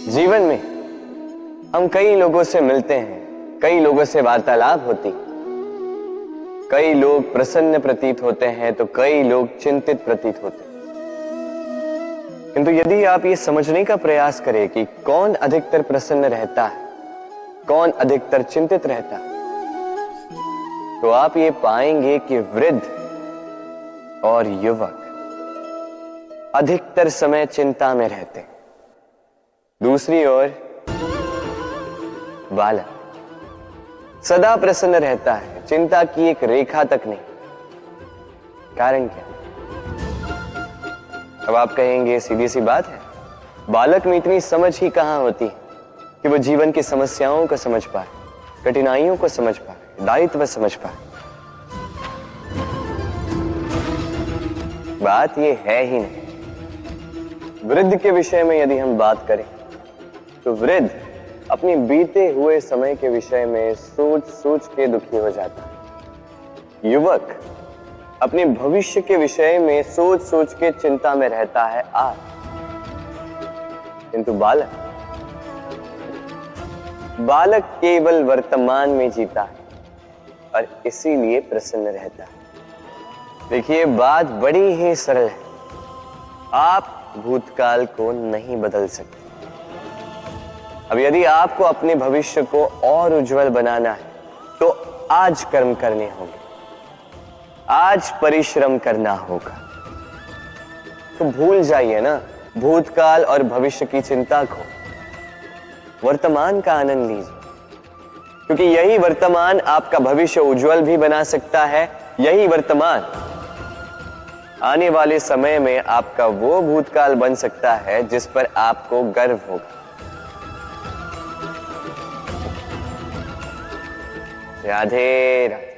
जीवन में हम कई लोगों से मिलते हैं, कई लोगों से वार्तालाप होती, कई लोग प्रसन्न प्रतीत होते हैं तो कई लोग चिंतित प्रतीत होते हैं। किंतु यदि आप ये समझने का प्रयास करें कि कौन अधिकतर प्रसन्न रहता है, कौन अधिकतर चिंतित रहता है, तो आप ये पाएंगे कि वृद्ध और युवक अधिकतर समय चिंता में रहते हैं। दूसरी ओर बालक सदा प्रसन्न रहता है, चिंता की एक रेखा तक नहीं। कारण क्या? अब आप कहेंगे सीधी सी बात है, बालक में इतनी समझ ही कहां होती है कि वो जीवन की समस्याओं को समझ पाए, कठिनाइयों को समझ पाए, दायित्व समझ पाए। बात ये है ही नहीं। वृद्ध के विषय में यदि हम बात करें तो वृद्ध अपनी बीते हुए समय के विषय में सोच सोच के दुखी हो जाता है। युवक अपने भविष्य के विषय में सोच सोच के चिंता में रहता है आज। किंतु बालक केवल वर्तमान में जीता है और इसीलिए प्रसन्न रहता है। देखिए, बात बड़ी ही सरल है। आप भूतकाल को नहीं बदल सकते। अब यदि आपको अपने भविष्य को और उज्जवल बनाना है तो आज कर्म करने होंगे, आज परिश्रम करना होगा। तो भूल जाइए ना भूतकाल और भविष्य की चिंता को, वर्तमान का आनंद लीजिए, क्योंकि यही वर्तमान आपका भविष्य उज्जवल भी बना सकता है। यही वर्तमान आने वाले समय में आपका वो भूतकाल बन सकता है जिस पर आपको गर्व होगा। राधे राधे।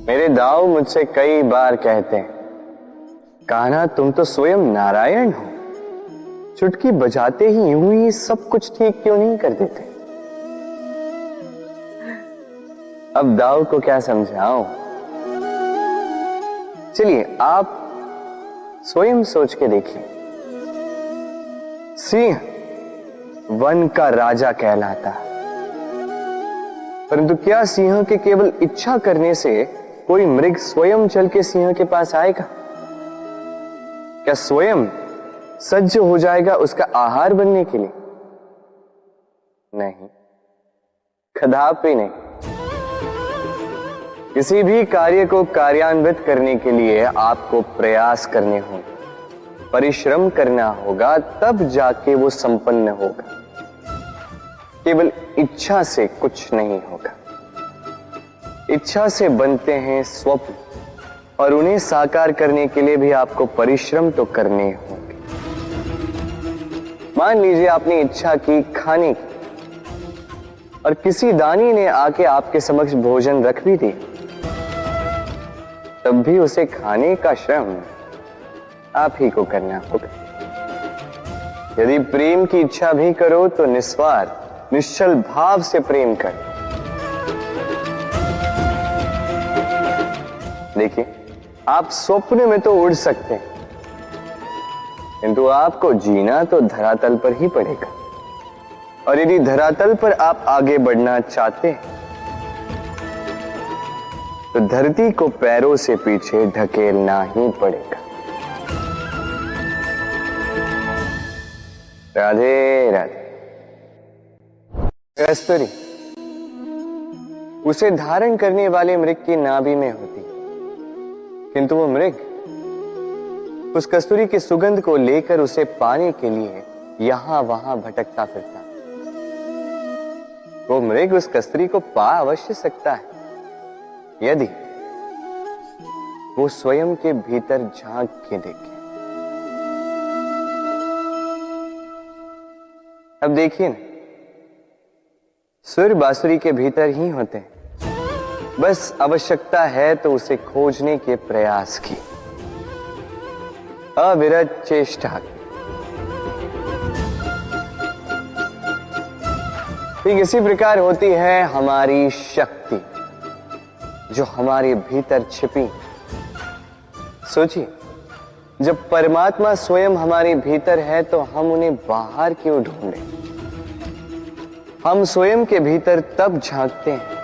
मेरे दाऊ मुझसे कई बार कहते हैं, कान्हा तुम तो स्वयं नारायण हो, चुटकी बजाते ही यूं ही सब कुछ ठीक क्यों नहीं कर देते? अब दाऊ को क्या समझाऊं? चलिए आप स्वयं सोच के देखिए। सिंह वन का राजा कहलाता है, परंतु क्या सिंह के केवल इच्छा करने से कोई मृग स्वयं चल के सिंह के पास आएगा? क्या स्वयं सज्ज हो जाएगा उसका आहार बनने के लिए? नहीं, कदापि नहीं। किसी भी कार्य को कार्यान्वित करने के लिए आपको प्रयास करने होंगे, परिश्रम करना होगा, तब जाके वो संपन्न होगा। केवल इच्छा से कुछ नहीं होगा। इच्छा से बनते हैं स्वप्न, और उन्हें साकार करने के लिए भी आपको परिश्रम तो करने होंगे। मान लीजिए आपने इच्छा की खाने की, और किसी दानी ने आके आपके समक्ष भोजन रख भी दिया, तब भी उसे खाने का श्रम आप ही को करना होगा। यदि प्रेम की इच्छा भी करो तो निस्वार्थ निश्चल भाव से प्रेम कर। देखिए, आप स्वप्न में तो उड़ सकते हैं, किंतु आपको जीना तो धरातल पर ही पड़ेगा। और यदि धरातल पर आप आगे बढ़ना चाहते हैं तो धरती को पैरों से पीछे ढकेलना ही पड़ेगा। राधे राधे। कस्तूरी उसे धारण करने वाले मृग की नाभि में होती, किंतु वो मृग उस कस्तूरी की सुगंध को लेकर उसे पाने के लिए यहां वहां भटकता फिरता। वो मृग उस कस्तूरी को पा अवश्य सकता है यदि वो स्वयं के भीतर झांक के देखे। अब देखिए ना, सुर बांसुरी के भीतर ही होते हैं, बस आवश्यकता है तो उसे खोजने के प्रयास की, अविरत चेष्टा की। ठीक इसी प्रकार होती है हमारी शक्ति जो हमारे भीतर छिपी। सोचिए, जब परमात्मा स्वयं हमारे भीतर है तो हम उन्हें बाहर क्यों ढूंढें? हम स्वयं के भीतर तब झांकते हैं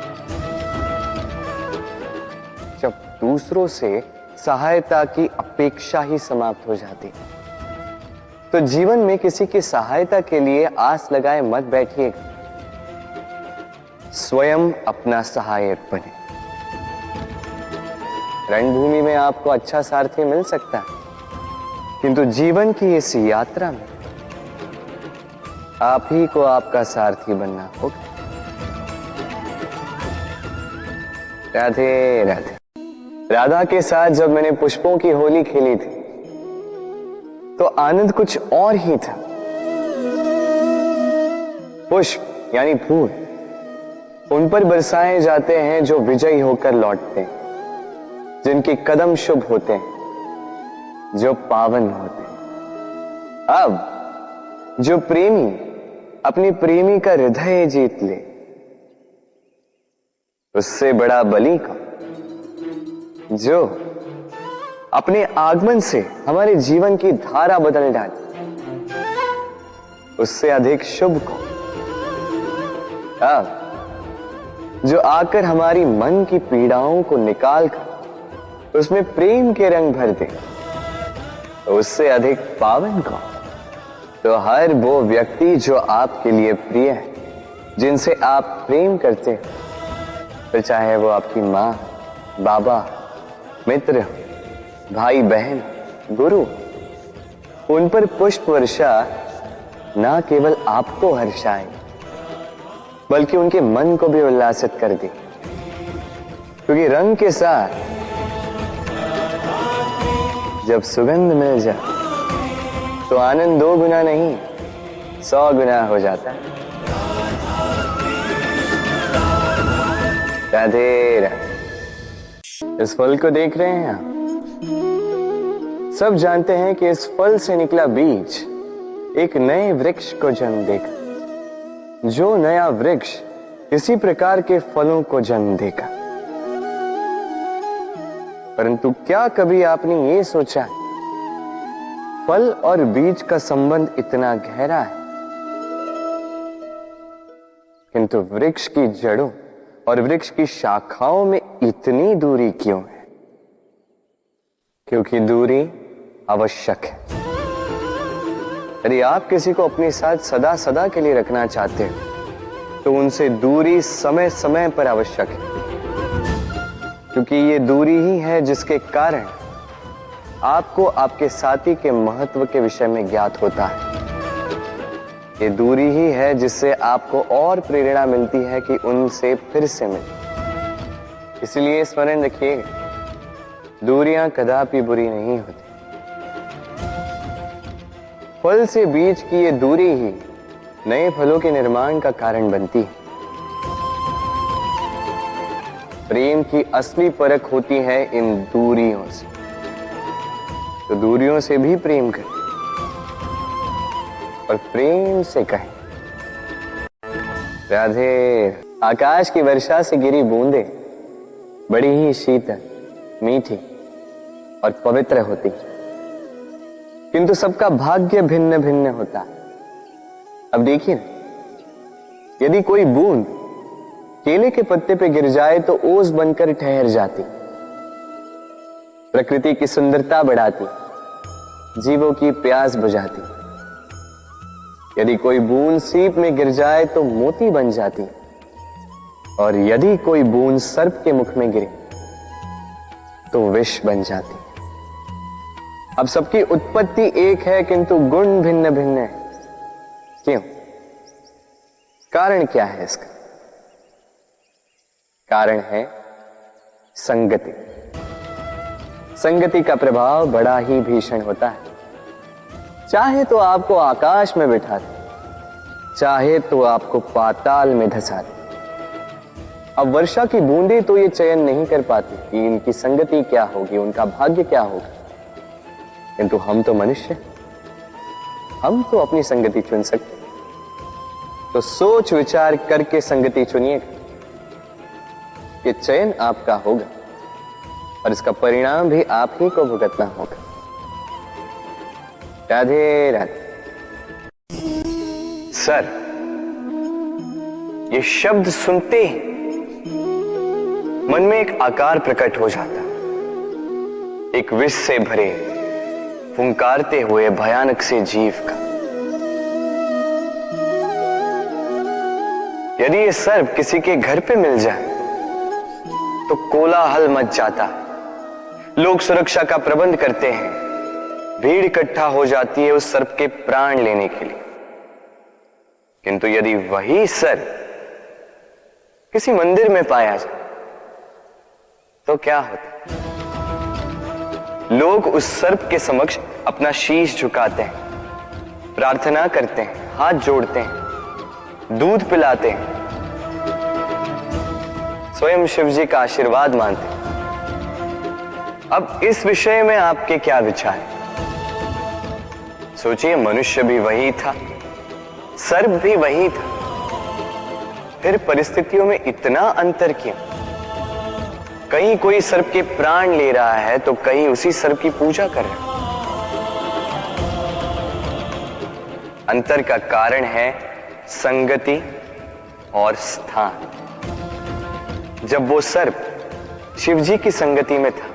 जब दूसरों से सहायता की अपेक्षा ही समाप्त हो जाती। तो जीवन में किसी की सहायता के लिए आस लगाए मत बैठिएगा, स्वयं अपना सहायक बने। रणभूमि में आपको अच्छा सारथी मिल सकता है, किंतु जीवन की इस यात्रा में आप ही को आपका सारथी बनना होगा। राधे राधे। राधा के साथ जब मैंने पुष्पों की होली खेली थी तो आनंद कुछ और ही था। पुष्प यानी फूल उन पर बरसाए जाते हैं जो विजयी होकर लौटते हैं, जिनके कदम शुभ होते हैं, जो पावन होते हैं। अब जो प्रेमी अपनी प्रेमी का हृदय जीत ले, उससे बड़ा बलि कौन? जो अपने आगमन से हमारे जीवन की धारा बदल डाले, उससे अधिक शुभ कौन? अब जो आकर हमारी मन की पीड़ाओं को निकाल कर उसमें प्रेम के रंग भर दे, तो उससे अधिक पावन कौन? तो हर वो व्यक्ति जो आपके लिए प्रिय है, जिनसे आप प्रेम करते हैं, फिर चाहे वो आपकी मां, बाबा, मित्र, भाई बहन, गुरु, उन पर पुष्प वर्षा ना केवल आपको हर्षाए बल्कि उनके मन को भी उल्लासित कर दे, क्योंकि रंग के साथ जब सुगंध मिल जाए तो आनंद 2 गुना नहीं 100 गुना हो जाता है। राधे राधे। इस फल को देख रहे हैं आप? सब जानते हैं कि इस फल से निकला बीज एक नए वृक्ष को जन्म देगा। जो नया वृक्ष इसी प्रकार के फलों को जन्म देगा। परंतु क्या कभी आपने ये सोचा, फल और बीज का संबंध इतना गहरा है, किंतु वृक्ष की जड़ों और वृक्ष की शाखाओं में इतनी दूरी क्यों है? क्योंकि दूरी आवश्यक है। यदि आप किसी को अपने साथ सदा सदा के लिए रखना चाहते हो तो उनसे दूरी समय समय पर आवश्यक है, क्योंकि ये दूरी ही है जिसके कारण आपको आपके साथी के महत्व के विषय में ज्ञात होता है। ये दूरी ही है जिससे आपको और प्रेरणा मिलती है कि उनसे फिर से मिले। इसलिए स्मरण रखिएगा, दूरियां कदापि बुरी नहीं होती। फल से बीज की ये दूरी ही नए फलों के निर्माण का कारण बनती है। प्रेम की असली परख होती है इन दूरियों से। तो दूरियों से भी प्रेम करें और प्रेम से कहें राधे। आकाश की वर्षा से गिरी बूंदे बड़ी ही शीतल, मीठी और पवित्र होती, किंतु सबका भाग्य भिन्न भिन्न होता है। अब देखिए, यदि कोई बूंद केले के पत्ते पे गिर जाए तो ओस बनकर ठहर जाती, प्रकृति की सुंदरता बढ़ाती, जीवों की प्यास बुझाती। यदि कोई बूंद सीप में गिर जाए तो मोती बन जाती, और यदि कोई बूंद सर्प के मुख में गिरे तो विष बन जाती। अब सबकी उत्पत्ति एक है, किंतु गुण भिन्न भिन्न है। क्यों? कारण क्या है इसका? कारण है संगति। संगति का प्रभाव बड़ा ही भीषण होता है। चाहे तो आपको आकाश में बिठा दे, चाहे तो आपको पाताल में धंसा दे। अब वर्षा की बूंदें तो ये चयन नहीं कर पाती कि इनकी संगति क्या होगी, उनका भाग्य क्या होगा, किंतु हम तो मनुष्य, हम तो अपनी संगति चुन सकते। तो सोच विचार करके संगति चुनिएगा। ये चयन आपका होगा और इसका परिणाम भी आप ही को भुगतना होगा। राधे राधे। सर, ये शब्द सुनते ही मन में एक आकार प्रकट हो जाता, एक विष से भरे फुंकारते हुए भयानक से जीव का। यदि ये सर्प किसी के घर पे मिल जाए तो कोलाहल मच जाता है, लोग सुरक्षा का प्रबंध करते हैं, भीड़ इकट्ठा हो जाती है उस सर्प के प्राण लेने के लिए। किंतु यदि वही सर्प किसी मंदिर में पाया जाए तो क्या होता? लोग उस सर्प के समक्ष अपना शीश झुकाते हैं, प्रार्थना करते हैं, हाथ जोड़ते हैं, दूध पिलाते हैं, स्वयं शिव जी का आशीर्वाद मानते हैं। अब इस विषय में आपके क्या विचार हैं? सोचिए, मनुष्य भी वही था, सर्प भी वही था, फिर परिस्थितियों में इतना अंतर क्यों? कहीं कोई सर्प के प्राण ले रहा है तो कहीं उसी सर्प की पूजा कर रहा है। अंतर का कारण है संगति और स्थान। जब वो सर्प शिवजी की संगति में था,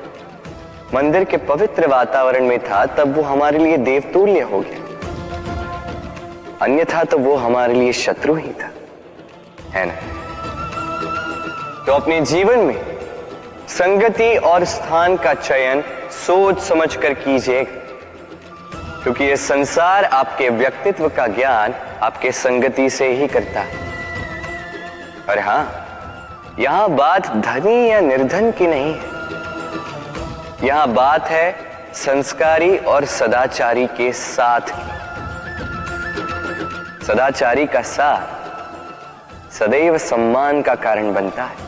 मंदिर के पवित्र वातावरण में था, तब वो हमारे लिए देवतुल्य हो गया, अन्यथा तो वो हमारे लिए शत्रु ही था, है ना? तो अपने जीवन में संगति और स्थान का चयन सोच समझ कर कीजिएगा, क्योंकि ये संसार आपके व्यक्तित्व का ज्ञान आपके संगति से ही करता है। और हां, यहां बात धनी या निर्धन की नहीं है, यहां बात है संस्कारी और सदाचारी के साथ की। सदाचारी का साथ सदैव सम्मान का कारण बनता है।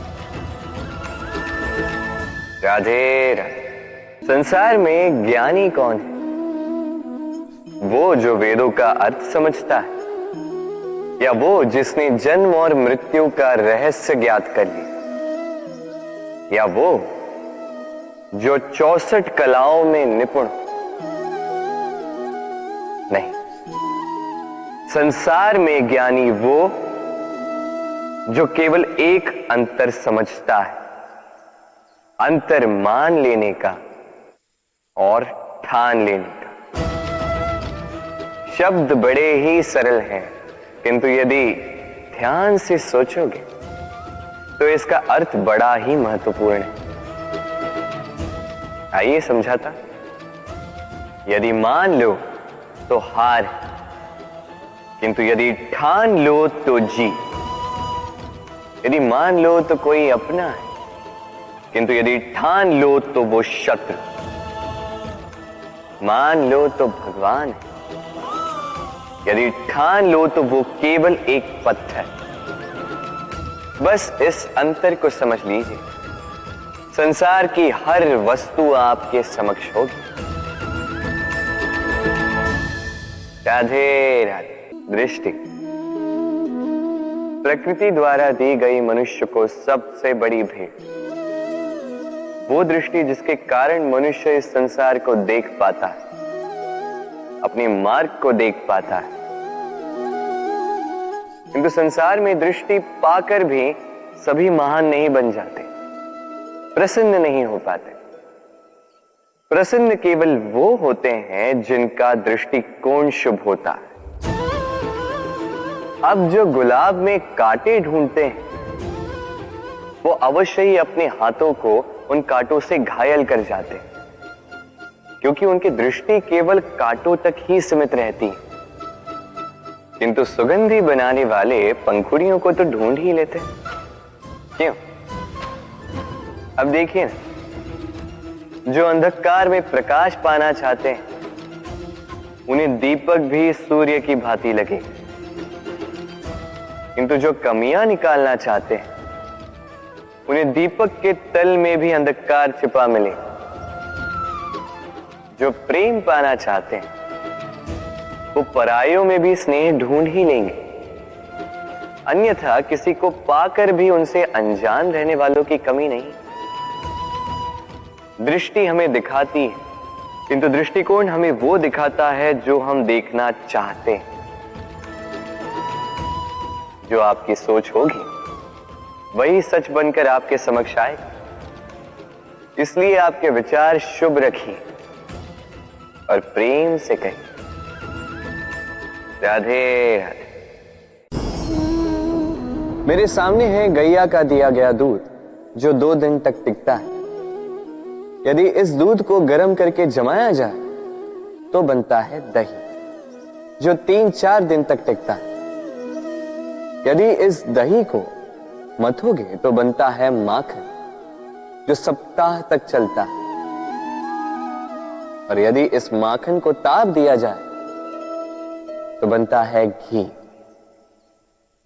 राधे राधे। संसार में ज्ञानी कौन है? वो जो वेदों का अर्थ समझता है, या वो जिसने जन्म और मृत्यु का रहस्य ज्ञात कर लिया, या वो जो 64 कलाओं में निपुण? नहीं, संसार में ज्ञानी वो जो केवल एक अंतर समझता है, अंतर मान लेने का और ठान लेने का। शब्द बड़े ही सरल हैं, किंतु यदि ध्यान से सोचोगे तो इसका अर्थ बड़ा ही महत्वपूर्ण है। आइए समझाता। यदि मान लो तो हार, किंतु यदि ठान लो तो जीत। यदि मान लो तो कोई अपना है, किंतु यदि ठान लो तो वो शत्रु। मान लो तो भगवान है, यदि ठान लो तो वो केवल एक पत्थर। बस इस अंतर को समझ लीजिए, संसार की हर वस्तु आपके समक्ष होगी। राधे राधे। दृष्टि प्रकृति द्वारा दी गई मनुष्य को सबसे बड़ी भेंट। वो दृष्टि जिसके कारण मनुष्य इस संसार को देख पाता है, अपने मार्ग को देख पाता है। किंतु संसार में दृष्टि पाकर भी सभी महान नहीं बन जाते, प्रसन्न नहीं हो पाते। प्रसन्न केवल वो होते हैं जिनका दृष्टिकोण शुभ होता है। अब जो गुलाब में कांटे ढूंढते हैं, वो अवश्य ही अपने हाथों को उन कांटों से घायल कर जाते हैं, क्योंकि उनकी दृष्टि केवल कांटों तक ही सीमित रहती है। किंतु सुगंधी बनाने वाले पंखुड़ियों को तो ढूंढ ही लेते हैं। क्यों? अब देखिए ना, जो अंधकार में प्रकाश पाना चाहते हैं, उन्हें दीपक भी सूर्य की भांति लगे, किंतु जो कमियां निकालना चाहते हैं, उन्हें दीपक के तल में भी अंधकार छिपा मिले। जो प्रेम पाना चाहते हैं, वो परायों में भी स्नेह ढूंढ ही लेंगे, अन्यथा किसी को पाकर भी उनसे अनजान रहने वालों की कमी नहीं। दृष्टि हमें दिखाती है किंतु दृष्टिकोण हमें वो दिखाता है जो हम देखना चाहते हैं। जो आपकी सोच होगी वही सच बनकर आपके समक्ष आएगा। इसलिए आपके विचार शुभ रखिए और प्रेम से कहिए राधे राधे। मेरे सामने है गैया का दिया गया दूध जो 2 दिन तक टिकता है। यदि इस दूध को गर्म करके जमाया जाए तो बनता है दही जो 3-4 दिन तक टिकता है। यदि इस दही को मथोगे तो बनता है माखन जो सप्ताह तक चलता है। और यदि इस माखन को ताप दिया जाए तो बनता है घी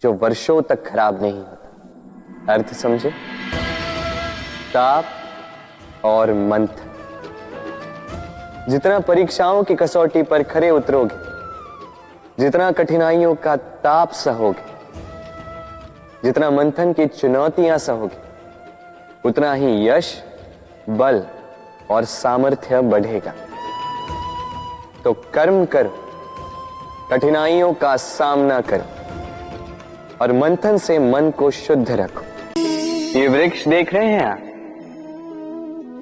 जो वर्षों तक खराब नहीं होता। अर्थ समझे? ताप और मंथन। जितना परीक्षाओं की कसौटी पर खरे उतरोगे, जितना कठिनाइयों का ताप सहोगे, जितना मंथन की चुनौतियां सहोगे, उतना ही यश, बल और सामर्थ्य बढ़ेगा। तो कर्म करो, कठिनाइयों का सामना करो और मंथन से मन को शुद्ध रखो। ये वृक्ष देख रहे हैं आप,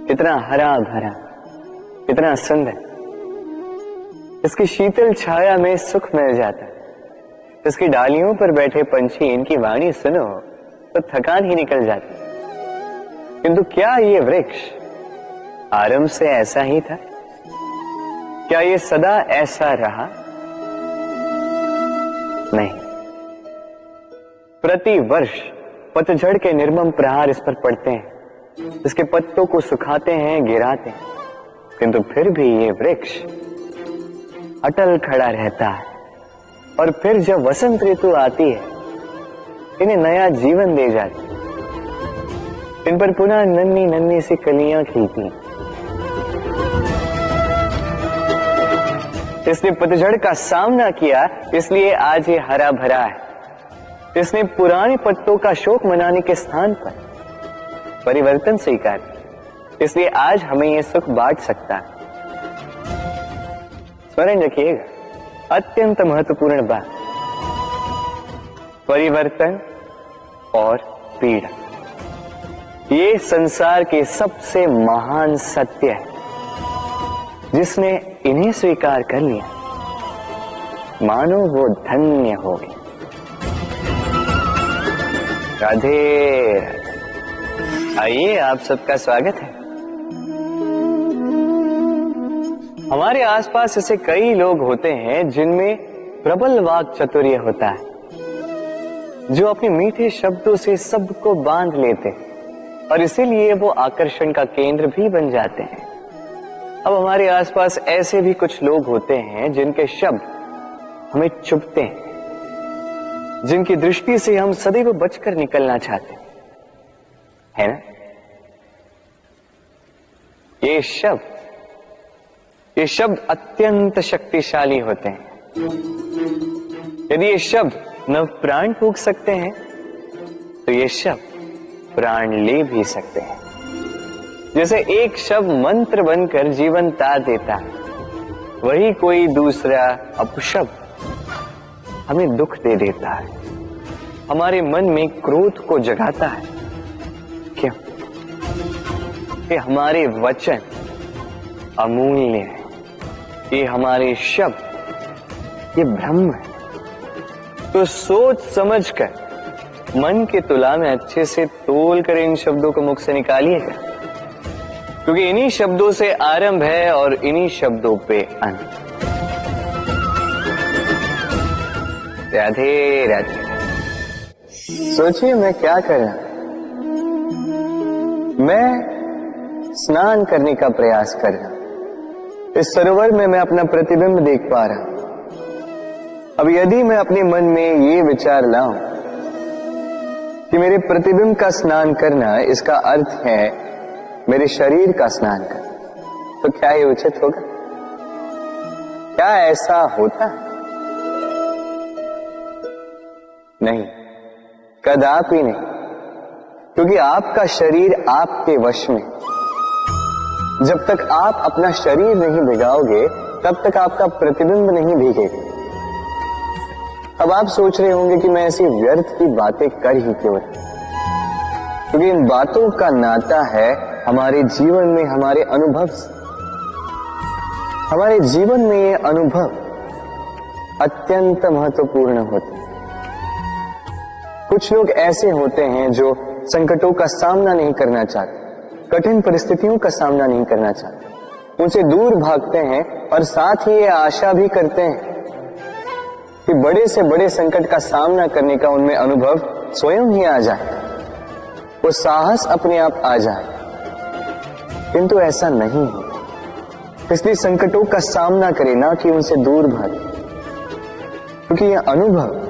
कितना हरा भरा, कितना सुंदर। इसकी शीतल छाया में सुख मिल जाता है। इसकी डालियों पर बैठे पंछी इनकी वाणी सुनो तो थकान ही निकल जाती। किंतु क्या ये वृक्ष आरंभ से ऐसा ही था? क्या ये सदा ऐसा रहा? नहीं। प्रति वर्ष पतझड़ के निर्मम प्रहार इस पर पड़ते हैं। इसके पत्तों को सुखाते हैं, गिराते हैं, किंतु फिर भी ये वृक्ष अटल खड़ा रहता है। और फिर जब वसंत ऋतु आती है इन्हें नया जीवन दे जाती है। इन पर पुनः नन्ही नन्ही सी कलियां खिलती हैं। इसने पतझड़ का सामना किया, इसलिए आज ये हरा भरा है। इसने पुराने पत्तों का शोक मनाने के स्थान पर परिवर्तन स्वीकार किया, इसलिए आज हमें यह सुख बांट सकता है। स्मरण रखिएगा, अत्यंत महत्वपूर्ण बात, परिवर्तन और पीड़ा ये संसार के सबसे महान सत्य है। जिसने इन्हें स्वीकार कर लिया मानो वो धन्य हो गया। राधे राधे। आइए, आप सबका स्वागत है। हमारे आसपास ऐसे कई लोग होते हैं जिनमें प्रबल वाक चातुर्य होता है, जो अपने मीठे शब्दों से सबको बांध लेते हैं और इसीलिए वो आकर्षण का केंद्र भी बन जाते हैं। अब हमारे आसपास ऐसे भी कुछ लोग होते हैं जिनके शब्द हमें चुभते हैं, जिनकी दृष्टि से हम सदैव बचकर निकलना चाहते हैं, है ना? ये शब्द अत्यंत शक्तिशाली होते हैं। यदि ये शब्द नव प्राण फूंक सकते हैं तो ये शब्द प्राण ले भी सकते हैं। जैसे एक शब्द मंत्र बनकर जीवन तार देता है, वही कोई दूसरा अपशब्द हमें दुख दे देता है, हमारे मन में क्रोध को जगाता है। क्यों? कि हमारे वचन अमूल्य है, ये हमारे शब्द ये ब्रह्म है। तो सोच समझकर मन के तुला में अच्छे से तोल कर इन शब्दों को मुख से निकालिएगा, क्योंकि इन्हीं शब्दों से आरंभ है और इन्हीं शब्दों पे अंत। राधे राधे। सोचिए मैं क्या कर रहा हूं। मैं स्नान करने का प्रयास कर रहा हूं। इस सरोवर में मैं अपना प्रतिबिंब देख पा रहा हूं। अब यदि मैं अपने मन में ये विचार लाऊं कि मेरे प्रतिबिंब का स्नान करना, इसका अर्थ है मेरे शरीर का स्नान करना, तो क्या ये उचित होगा? क्या ऐसा होता है? नहीं, कदापि नहीं, क्योंकि आपका शरीर आपके वश में। जब तक आप अपना शरीर नहीं भिगाओगे तब तक आपका प्रतिबिंब नहीं भीगेगा। अब आप सोच रहे होंगे कि मैं ऐसी व्यर्थ की बातें कर ही क्यों रहा, क्योंकि इन बातों का नाता है हमारे जीवन में हमारे अनुभव से। हमारे जीवन में ये अनुभव अत्यंत महत्वपूर्ण होते हैं। कुछ लोग ऐसे होते हैं जो संकटों का सामना नहीं करना चाहते, कठिन परिस्थितियों का सामना नहीं करना चाहते, उनसे दूर भागते हैं और साथ ही ये आशा भी करते हैं कि बड़े से बड़े संकट का सामना करने का उनमें अनुभव स्वयं ही आ जाए, वो साहस अपने आप आ जाए। किंतु ऐसा नहीं है, इसलिए संकटों का सामना करें, ना कि उनसे दूर भागे, क्योंकि यह अनुभव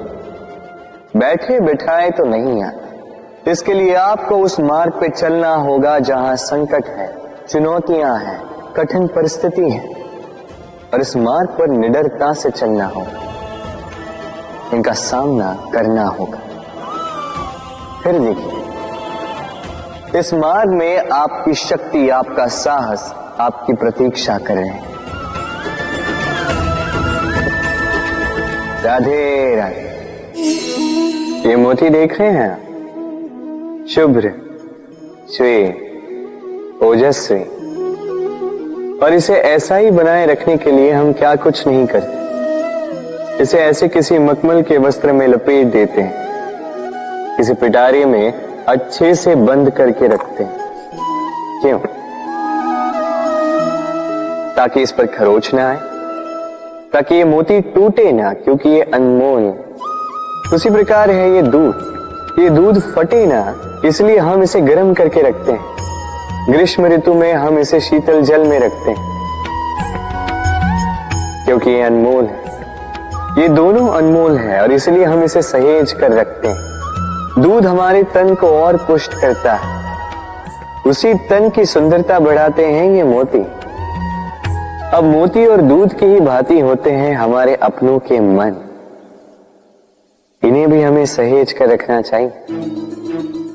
बैठे बिठाए तो नहीं आता। इसके लिए आपको उस मार्ग पे चलना होगा जहां संकट है, चुनौतियां हैं, कठिन परिस्थिति है, और इस मार्ग पर निडरता से चलना होगा, इनका सामना करना होगा। फिर देखिए, इस मार्ग में आपकी शक्ति, आपका साहस आपकी प्रतीक्षा कर रहे हैं। राधे राधे। ये मोती देख रहे हैं, शुभ्र, श्वेत, ओजस्वी, और इसे ऐसा ही बनाए रखने के लिए हम क्या कुछ नहीं करते। इसे ऐसे किसी मखमल के वस्त्र में लपेट देते हैं, किसी पिटारे में अच्छे से बंद करके रखते हैं। क्यों? ताकि इस पर खरोच ना आए, ताकि ये मोती टूटे ना, क्योंकि ये अनमोल है। उसी प्रकार है ये दूध फटे ना, इसलिए हम इसे गर्म करके रखते हैं। ग्रीष्म ऋतु में हम इसे शीतल जल में रखते हैं, क्योंकि ये अनमोल है। ये दोनों अनमोल है और इसलिए हम इसे सहेज कर रखते हैं। दूध हमारे तन को और पुष्ट करता है, उसी तन की सुंदरता बढ़ाते हैं ये मोती। अब मोती और दूध की ही भांति होते हैं हमारे अपनों के मन, इन्हें भी हमें सहेज कर रखना चाहिए,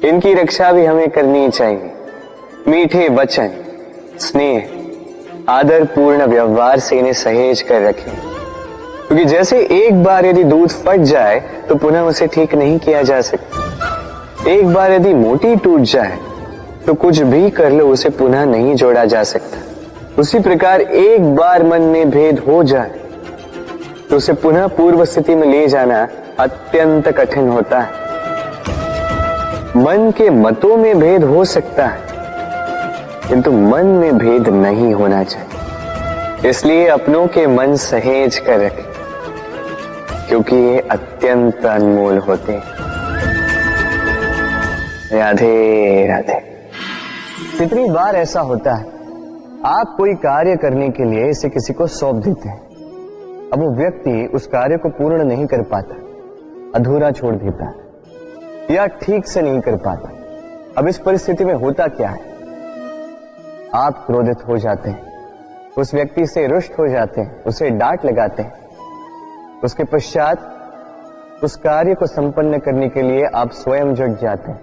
इनकी रक्षा भी हमें करनी चाहिए। मीठे वचन, स्नेह, आदर पूर्ण व्यवहार से इन्हें सहेज कर रखें, क्योंकि जैसे एक बार यदि दूध फट जाए तो पुनः उसे ठीक नहीं किया जा सकता। एक बार यदि मोती टूट जाए तो कुछ भी कर लो उसे पुनः नहीं जोड़ा जा सकता। उसी प्रकार एक बार मन में भेद हो जाए तो उसे पुनः पूर्व स्थिति में ले जाना अत्यंत कठिन होता है। मन के मतों में भेद हो सकता है, किंतु मन में भेद नहीं होना चाहिए। इसलिए अपनों के मन सहेज कर रखें, क्योंकि ये अत्यंत अनमोल होते हैं। राधे राधे। कितनी बार ऐसा होता है, आप कोई कार्य करने के लिए इसे किसी को सौंप देते हैं, अब वो व्यक्ति उस कार्य को पूर्ण नहीं कर पाता, अधूरा छोड़ देता है या ठीक से नहीं कर पाता। अब इस परिस्थिति में होता क्या है, आप क्रोधित हो जाते हैं, उस व्यक्ति से रुष्ट हो जाते हैं, उसे डांट लगाते हैं। उसके पश्चात उस कार्य को संपन्न करने के लिए आप स्वयं जुट जाते हैं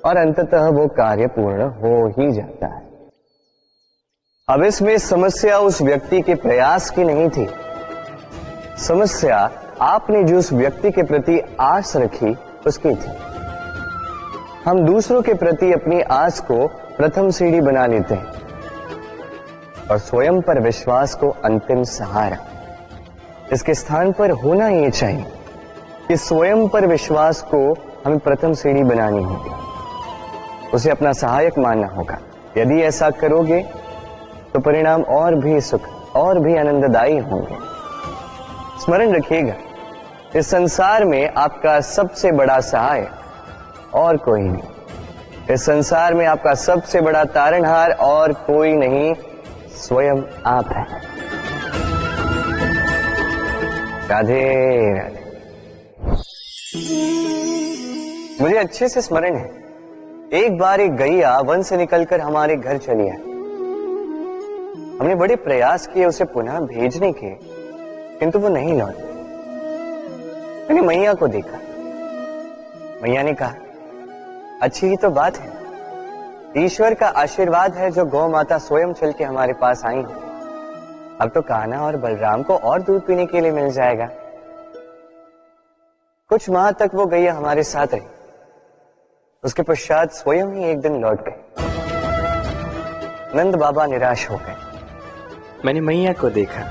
और अंततः वो कार्य पूर्ण हो ही जाता है। अब इसमें समस्या उस व्यक्ति के प्रयास की नहीं थी, समस्या आपने जो उस व्यक्ति के प्रति आस रखी उसकी थी। हम दूसरों के प्रति अपनी आस को प्रथम सीढ़ी बना लेते हैं और स्वयं पर विश्वास को अंतिम सहारा। इसके स्थान पर होना ये चाहिए कि स्वयं पर विश्वास को हमें प्रथम सीढ़ी बनानी होगी, उसे अपना सहायक मानना होगा। यदि ऐसा करोगे तो परिणाम और भी सुख और भी आनंददायी होंगे। स्मरण रखिएगा, इस संसार में आपका सबसे बड़ा सहाय और कोई नहीं। इस संसार में आपका सबसे बड़ा तारणहार और कोई नहीं, स्वयं आप हैं। राधे राधे। मुझे अच्छे से स्मरण है, एक बार एक गैया वन से निकलकर हमारे घर चली आई। हमने बड़े प्रयास किए उसे पुनः भेजने के, किंतु वो नहीं लौटी। मैंने मैया को देखा, मैया ने कहा, अच्छी ही तो बात है, ईश्वर का आशीर्वाद है जो गौ माता स्वयं चल के हमारे पास आई है। अब तो कान्हा और बलराम को और दूध पीने के लिए मिल जाएगा। कुछ माह तक वो गैया हमारे साथ रही, उसके पश्चात स्वयं ही एक दिन लौट गए। नंद बाबा निराश हो गए। मैंने मैया को देखा।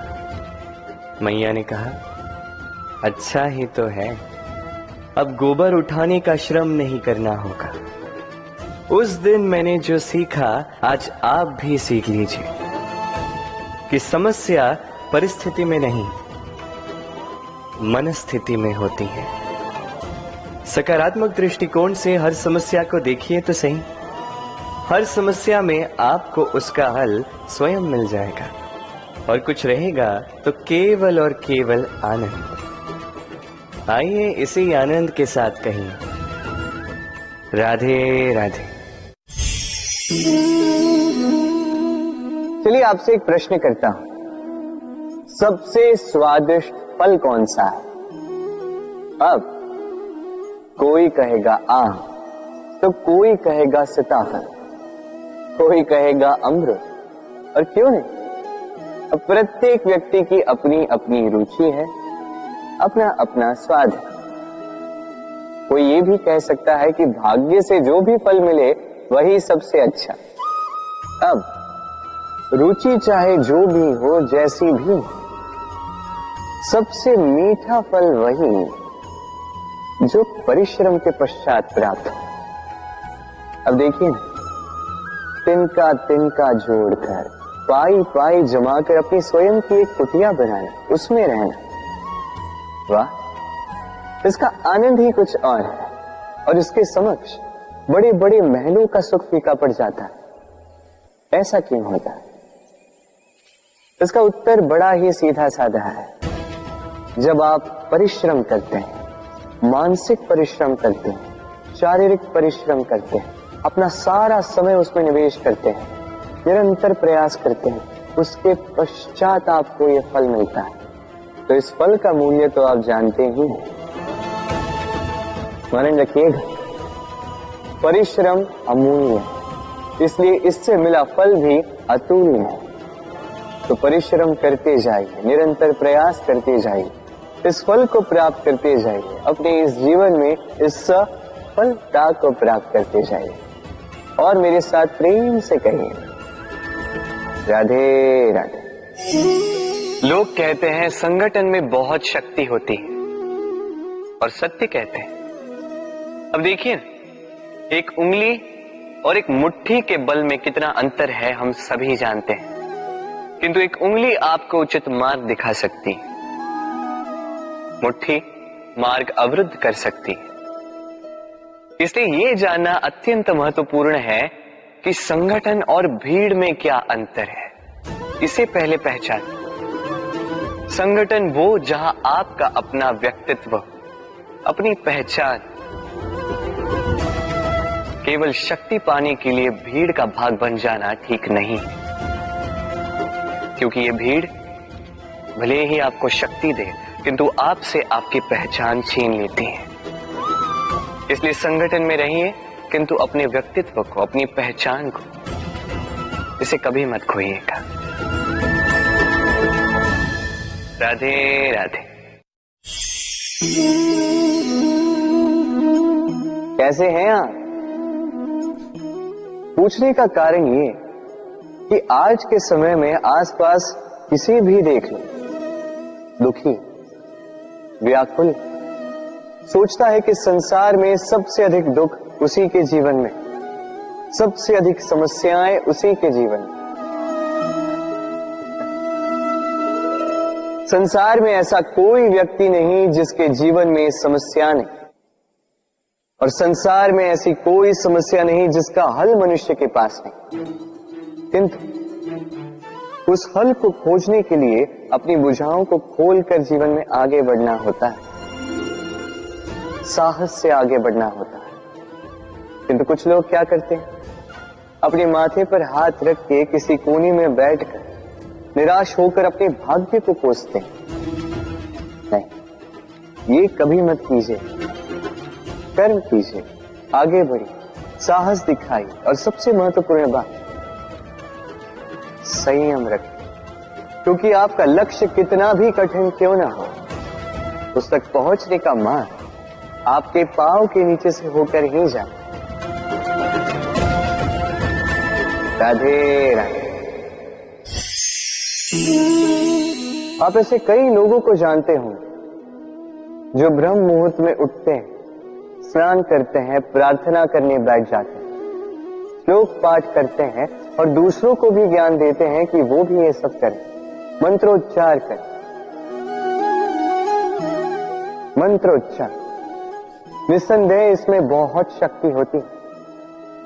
मैया ने कहा, अच्छा ही तो है, अब गोबर उठाने का श्रम नहीं करना होगा। उस दिन मैंने जो सीखा आज आप भी सीख लीजिए कि समस्या परिस्थिति में नहीं, मनस्थिति में होती है। सकारात्मक दृष्टिकोण से हर समस्या को देखिए तो सही। हर समस्या में आपको उसका हल स्वयं मिल जाएगा और कुछ रहेगा तो केवल और केवल आनंद। आइए इसी आनंद के साथ कहिए, राधे राधे। चलिए आपसे एक प्रश्न करता हूं, सबसे स्वादिष्ट फल कौन सा है? अब कोई कहेगा आम, तो कोई कहेगा सीताफल, कोई कहेगा अमरूद, और क्यों नहीं? अब प्रत्येक व्यक्ति की अपनी अपनी रुचि है, अपना अपना स्वाद है। कोई ये भी कह सकता है कि भाग्य से जो भी फल मिले वही सबसे अच्छा। अब रुचि चाहे जो भी हो, जैसी भी हो, सबसे मीठा फल वही जो परिश्रम के पश्चात प्राप्त हो। अब देखिए, तिनका तिनका जोड़कर, पाई पाई जमाकर अपनी स्वयं की एक कुटिया बनाना, उसमें रहना, वाह, इसका आनंद ही कुछ और है। और इसके समक्ष बड़े बड़े महलों का सुख फीका पड़ जाता है। ऐसा क्यों होता है? इसका उत्तर बड़ा ही सीधा साधा है। जब आप परिश्रम करते हैं, मानसिक परिश्रम करते हैं, शारीरिक परिश्रम करते हैं, अपना सारा समय उसमें निवेश करते हैं, निरंतर प्रयास करते हैं, उसके पश्चात आपको यह फल मिलता है, तो इस फल का मूल्य तो आप जानते ही हैं। स्मरण रखिएगा, परिश्रम अमूल्य है, इसलिए इससे मिला फल भी अतुल्य है। तो परिश्रम करते जाइए, निरंतर प्रयास करते जाइए, इस फल को प्राप्त करते जाइए, अपने इस जीवन में इस सफलता को प्राप्त करते जाइए। और मेरे साथ प्रेम से कहिए, राधे राधे। लोग कहते हैं संगठन में बहुत शक्ति होती है, और सत्य कहते हैं। अब देखिए, एक उंगली और एक मुट्ठी के बल में कितना अंतर है हम सभी जानते हैं, किंतु एक उंगली आपको उचित मार्ग दिखा सकती है, मुट्ठी मार्ग अवरुद्ध कर सकती है। इसलिए यह जानना अत्यंत महत्वपूर्ण है कि संगठन और भीड़ में क्या अंतर है, इसे पहले पहचान। संगठन वो जहां आपका अपना व्यक्तित्व, अपनी पहचान, केवल शक्ति पाने के लिए भीड़ का भाग बन जाना ठीक नहीं, क्योंकि ये भीड़ भले ही आपको शक्ति दे, किंतु आपसे आपकी पहचान छीन लेती है। इसलिए संगठन में रहिए, किंतु अपने व्यक्तित्व को, अपनी पहचान को, इसे कभी मत खोइएगा। राधे राधे। कैसे हैं आप? पूछने का कारण ये कि आज के समय में आसपास किसी भी देख लो, दुखी, व्याकुल, सोचता है कि संसार में सबसे अधिक दुख उसी के जीवन में, सबसे अधिक समस्याएं उसी के जीवन में। संसार में ऐसा कोई व्यक्ति नहीं जिसके जीवन में समस्या नहीं, और संसार में ऐसी कोई समस्या नहीं जिसका हल मनुष्य के पास नहीं। किंतु उस हल को खोजने के लिए अपनी भुजाओं को खोलकर जीवन में आगे बढ़ना होता है, साहस से आगे बढ़ना होता है। किंतु कुछ लोग क्या करते हैं, अपने माथे पर हाथ रख के किसी कोने में बैठकर निराश होकर अपने भाग्य को कोसते हैं। नहीं, ये कभी मत कीजिए। कर्म कीजिए, आगे बढ़िए, साहस दिखाई और सबसे महत्वपूर्ण बात, संयम रखें, क्योंकि आपका लक्ष्य कितना भी कठिन क्यों ना हो, उस तक पहुंचने का मार्ग आपके पांव के नीचे से होकर ही जाए। राधे राधे। आप ऐसे कई लोगों को जानते हो जो ब्रह्म मुहूर्त में उठते हैं, स्नान करते हैं, प्रार्थना करने बैठ जाते हैं, श्लोक पाठ करते हैं और दूसरों को भी ज्ञान देते हैं कि वो भी ये सब करें, मंत्रोच्चार करें। मंत्रोच्चार, निस्संदेह इसमें बहुत शक्ति होती है,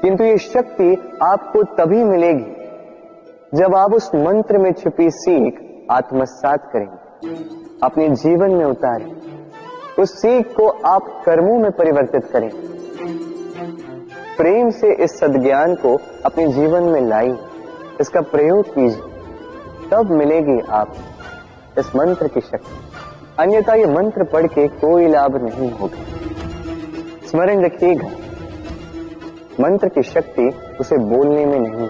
किंतु ये शक्ति आपको तभी मिलेगी जब आप उस मंत्र में छिपी सीख आत्मसात करेंगे, अपने जीवन में उतारें, उस सीख को आप कर्मों में परिवर्तित करें, प्रेम से इस सद्ज्ञान को अपने जीवन में लाइए, इसका प्रयोग कीजिए, तब मिलेगी आप इस मंत्र की शक्ति। अन्यथा ये मंत्र पढ़ के कोई लाभ नहीं होगा। स्मरण रखिएगा, मंत्र की शक्ति उसे बोलने में नहीं,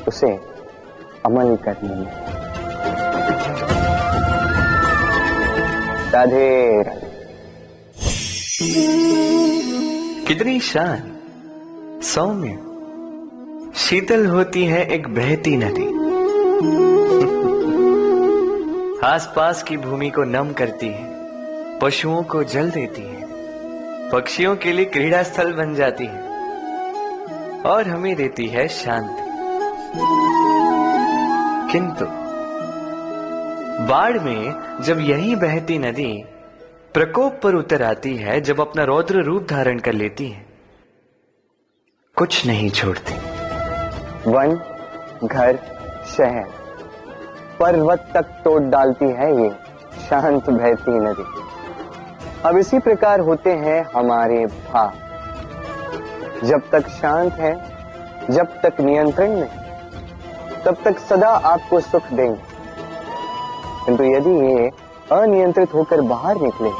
उसे अमल करने में। राधे राधे। कितनी शांत, सौम्य, शीतल होती है एक बहती नदी। आसपास की भूमि को नम करती है, पशुओं को जल देती है, पक्षियों के लिए क्रीड़ा स्थल बन जाती है और हमें देती है शांति। किंतु बाढ़ में जब यही बहती नदी प्रकोप पर उतर आती है, जब अपना रौद्र रूप धारण कर लेती है, कुछ नहीं छोड़ती। वन, घर, शहर, पर्वत तक तोड़ डालती है ये शांत बहती नदी। अब इसी प्रकार होते हैं हमारे भाव। जब तक शांत है, जब तक नियंत्रण में, तब तक सदा आपको सुख देंगे, किंतु यदि ये अनियंत्रित होकर बाहर निकले,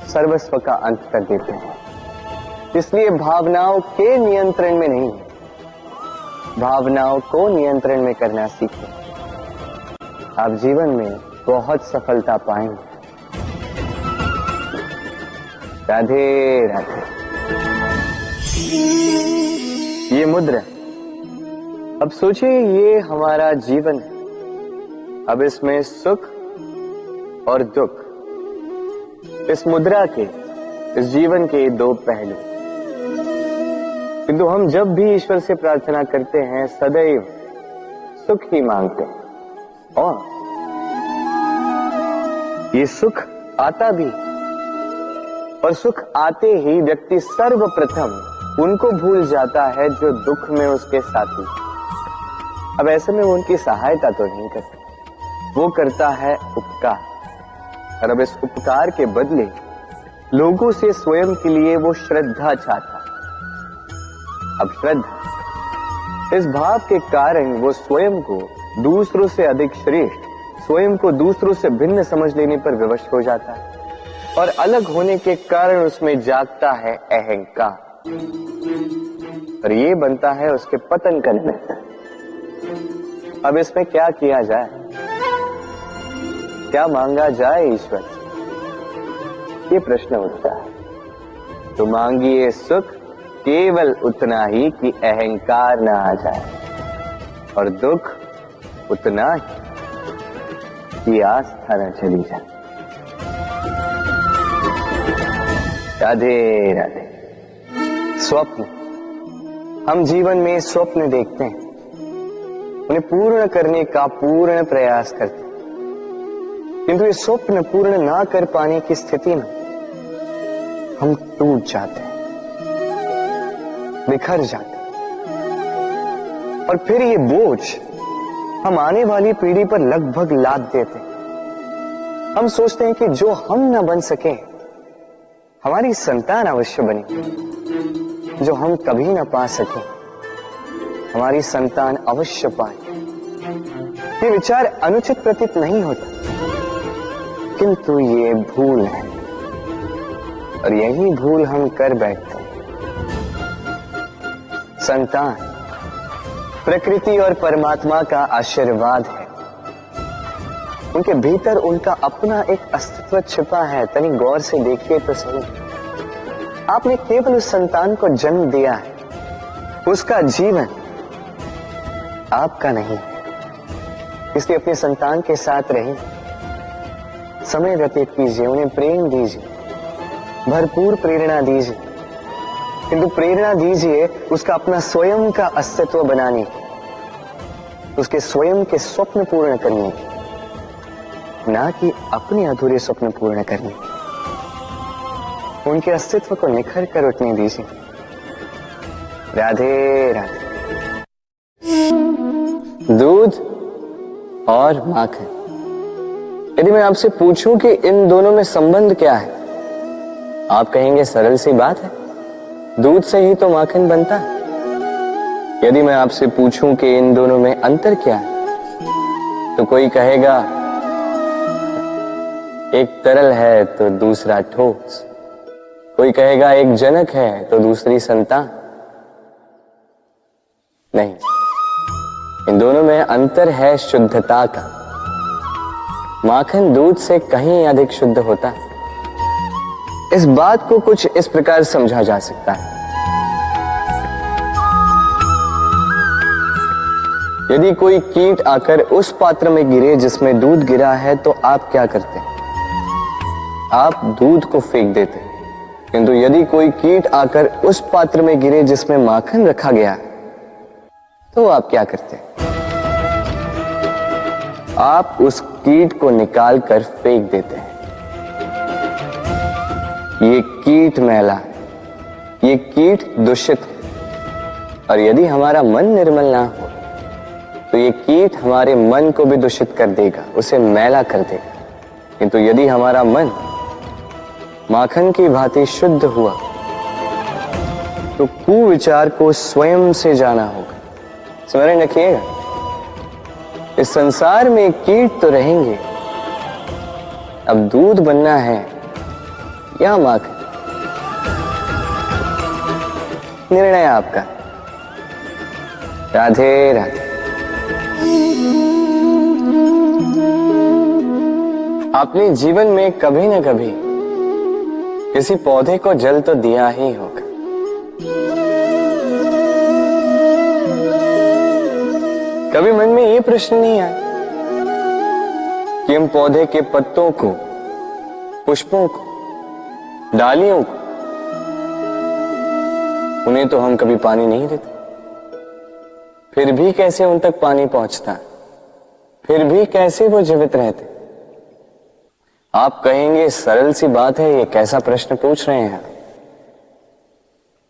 सर्वस्व का अंत कर देते हैं। इसलिए भावनाओं के नियंत्रण में नहीं, भावनाओं को नियंत्रण में करना सीखें। आप जीवन में बहुत सफलता पाएंगे। राधे राधे। ये मुद्रा, अब सोचिए ये हमारा जीवन है। अब इसमें सुख और दुख, इस मुद्रा के, इस जीवन के दो पहलू। किंतु हम जब भी ईश्वर से प्रार्थना करते हैं सदैव सुख ही मांगते हैं, और ये सुख आता भी, और सुख आते ही व्यक्ति सर्वप्रथम उनको भूल जाता है जो दुख में उसके साथी। अब ऐसे में वो उनकी सहायता तो नहीं करता, वो करता है उपकार, और अब इस उपकार के बदले लोगों से स्वयं के लिए वो श्रद्धा चाहता है। अब श्रद्धा, इस भाव के कारण वो स्वयं को दूसरों से अधिक श्रेष्ठ, स्वयं को दूसरों से भिन्न समझ लेने पर विवश हो जाता है, और अलग होने के कारण उसमें जागता है अहंकार, और ये बनता है उसके पतन का निमित्त। अब इसमें क्या किया जाए, क्या मांगा जाए ईश्वर से, ये प्रश्न उठता है। तो मांगिए सुख केवल उतना ही कि अहंकार ना आ जाए, और दुख उतना ही कि आस्था न चली जाए। राधे राधे। स्वप्न, हम जीवन में स्वप्न देखते हैं, उन्हें पूर्ण करने का पूर्ण प्रयास करते हैं, किंतु ये स्वप्न पूर्ण ना कर पाने की स्थिति में हम टूट जाते हैं, बिखर जाते हैं, और फिर ये बोझ हम आने वाली पीढ़ी पर लगभग लाद देते हैं। हम सोचते हैं कि जो हम ना बन सके, हमारी संतान अवश्य बने, जो हम कभी ना पा सके, हमारी संतान अवश्य पाए। ये विचार अनुचित प्रतीत नहीं होता, किंतु ये भूल है, और यही भूल हम कर बैठते हैं। संतान प्रकृति और परमात्मा का आशीर्वाद है। उनके भीतर उनका अपना एक अस्तित्व छिपा है। तनी गौर से देखिए तो सही। आपने केवल उस संतान को जन्म दिया है, उसका जीवन आपका नहीं। इसलिए अपने संतान के साथ रहिए, समय व्यतीत कीजिए, उन्हें प्रेम दीजिए, भरपूर प्रेरणा दीजिए, किंतु प्रेरणा दीजिए उसका अपना स्वयं का अस्तित्व बनाने, उसके स्वयं के स्वप्न पूर्ण करने, ना कि अपने अधूरे स्वप्न पूर्ण करने। उनके अस्तित्व को निखर कर उठने दीजिए। राधे राधे। दूध और माखन, यदि मैं आपसे पूछूं कि इन दोनों में संबंध क्या है, आप कहेंगे सरल सी बात है, दूध से ही तो माखन बनता है। यदि मैं आपसे पूछूं कि इन दोनों में अंतर क्या है, तो कोई कहेगा एक तरल है तो दूसरा ठोस, कोई कहेगा एक जनक है तो दूसरी संतान। नहीं, इन दोनों में अंतर है शुद्धता का। माखन दूध से कहीं अधिक शुद्ध होता है। इस बात को कुछ इस प्रकार समझा जा सकता है। यदि कोई कीट आकर उस पात्र में गिरे जिसमें दूध गिरा है, तो आप क्या करते हैं? आप दूध को फेंक देते हैं। किंतु यदि कोई कीट आकर उस पात्र में गिरे जिसमें माखन रखा गया है, तो आप क्या करते हैं? आप उस कीट को निकाल कर फेंक देते हैं। ये कीट मैला है, ये कीट दूषित है। और यदि हमारा मन निर्मल ना हो, तो ये कीट हमारे मन को भी दूषित कर देगा, उसे मैला कर देगा। किंतु यदि हमारा मन माखन की भांति शुद्ध हुआ, तो कुविचार को स्वयं से जाना होगा। स्मरण रखिएगा, इस संसार में कीट तो रहेंगे, अब दूध बनना है या माखन, निर्णय आपका। राधे राधे। आपने जीवन में कभी न कभी किसी पौधे को जल तो दिया ही होगा। कभी मन में ये प्रश्न नहीं आया कि हम पौधे के पत्तों को, पुष्पों को, डालियों को, उन्हें तो हम कभी पानी नहीं देते, फिर भी कैसे उन तक पानी पहुंचता है, फिर भी कैसे वो जीवित रहते? आप कहेंगे सरल सी बात है, ये कैसा प्रश्न पूछ रहे हैं?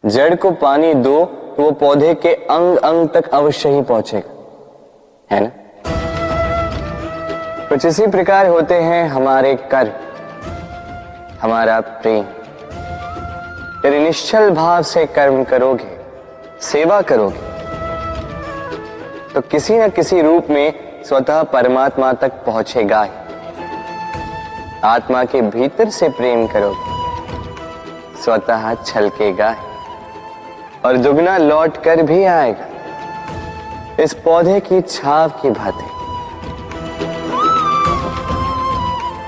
जड़ को पानी दो तो वो पौधे के अंग अंग तक अवश्य ही पहुंचेगा, है ना? कुछ इसी प्रकार होते हैं हमारे कर्म, हमारा प्रेम। यदि निश्चल भाव से कर्म करोगे, सेवा करोगे, तो किसी न किसी रूप में स्वतः परमात्मा तक पहुंचेगा ही। आत्मा के भीतर से प्रेम करोगे, स्वतः छलकेगा ही और दुगना लौट कर भी आएगा, इस पौधे की छाव की भांति।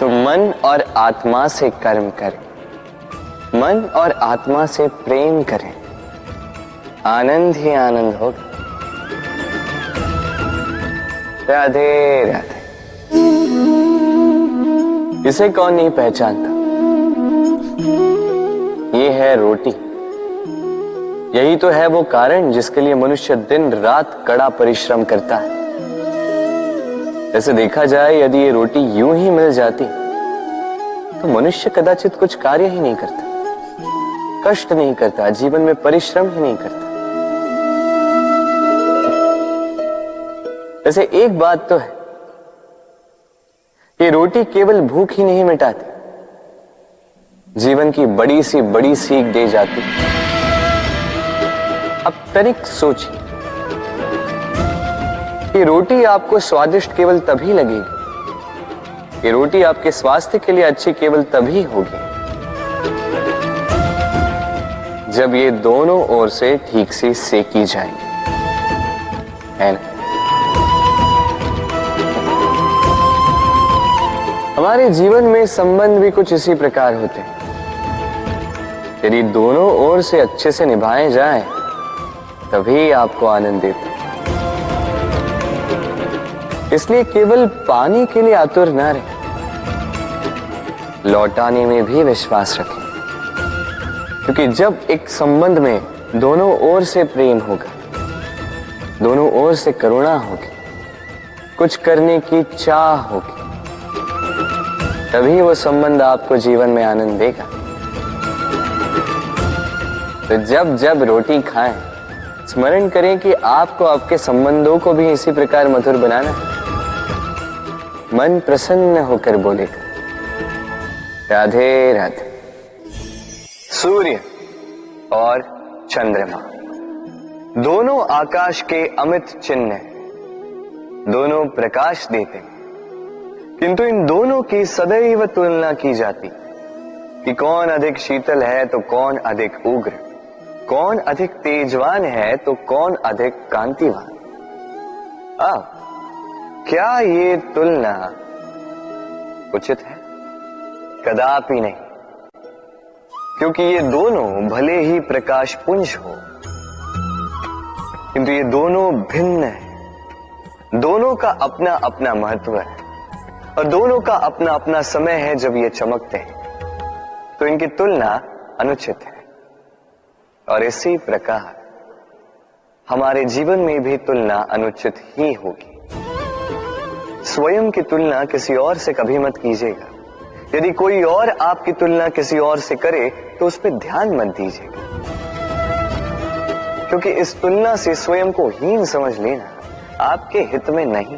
तो मन और आत्मा से कर्म करें, मन और आत्मा से प्रेम करें, आनंद ही आनंद होगा। राधे राधे। इसे कौन नहीं पहचानता? ये है रोटी। यही तो है वो कारण जिसके लिए मनुष्य दिन रात कड़ा परिश्रम करता है। ऐसे देखा जाए, यदि ये रोटी यूं ही मिल जाती तो मनुष्य कदाचित कुछ कार्य ही नहीं करता, कष्ट नहीं करता, जीवन में परिश्रम ही नहीं करता। वैसे एक बात तो है कि रोटी केवल भूख ही नहीं मिटाती, जीवन की बड़ी सी बड़ी सीख दे जाती। अब तनिक सोचिए कि रोटी आपको स्वादिष्ट केवल तभी लगेगी, कि रोटी आपके स्वास्थ्य के लिए अच्छी केवल तभी होगी जब ये दोनों ओर से ठीक से सेकी जाएंगे, है ना? हमारे जीवन में संबंध भी कुछ इसी प्रकार होते हैं। यदि दोनों ओर से अच्छे से निभाए जाएं, तभी आपको आनंद देते हैं। इसलिए केवल पाने के लिए आतुर ना रहे, लौटाने में भी विश्वास रखें। क्योंकि जब एक संबंध में दोनों ओर से प्रेम होगा, दोनों ओर से करुणा होगी, कुछ करने की चाह होगी, तभी वो संबंध आपको जीवन में आनंद देगा। तो जब जब रोटी खाएं, स्मरण करें कि आपको आपके संबंधों को भी इसी प्रकार मधुर बनाना है। मन प्रसन्न होकर बोलेगा, राधे राधे। सूर्य और चंद्रमा दोनों आकाश के अमित चिन्ह हैं, दोनों प्रकाश देते हैं, किंतु इन दोनों की सदैव तुलना की जाती कि कौन अधिक शीतल है तो कौन अधिक उग्र, कौन अधिक तेजवान है तो कौन अधिक कांतिवान। अब क्या ये तुलना उचित है? कदापि नहीं, क्योंकि ये दोनों भले ही प्रकाश पुंज हो, किंतु ये दोनों भिन्न है। दोनों का अपना अपना महत्व है और दोनों का अपना अपना समय है जब ये चमकते हैं, तो इनकी तुलना अनुचित है। और इसी प्रकार हमारे जीवन में भी तुलना अनुचित ही होगी। स्वयं की तुलना किसी और से कभी मत कीजिएगा। यदि कोई और आपकी तुलना किसी और से करे तो उस पर ध्यान मत दीजिएगा, क्योंकि इस तुलना से स्वयं को हीन समझ लेना आपके हित में नहीं,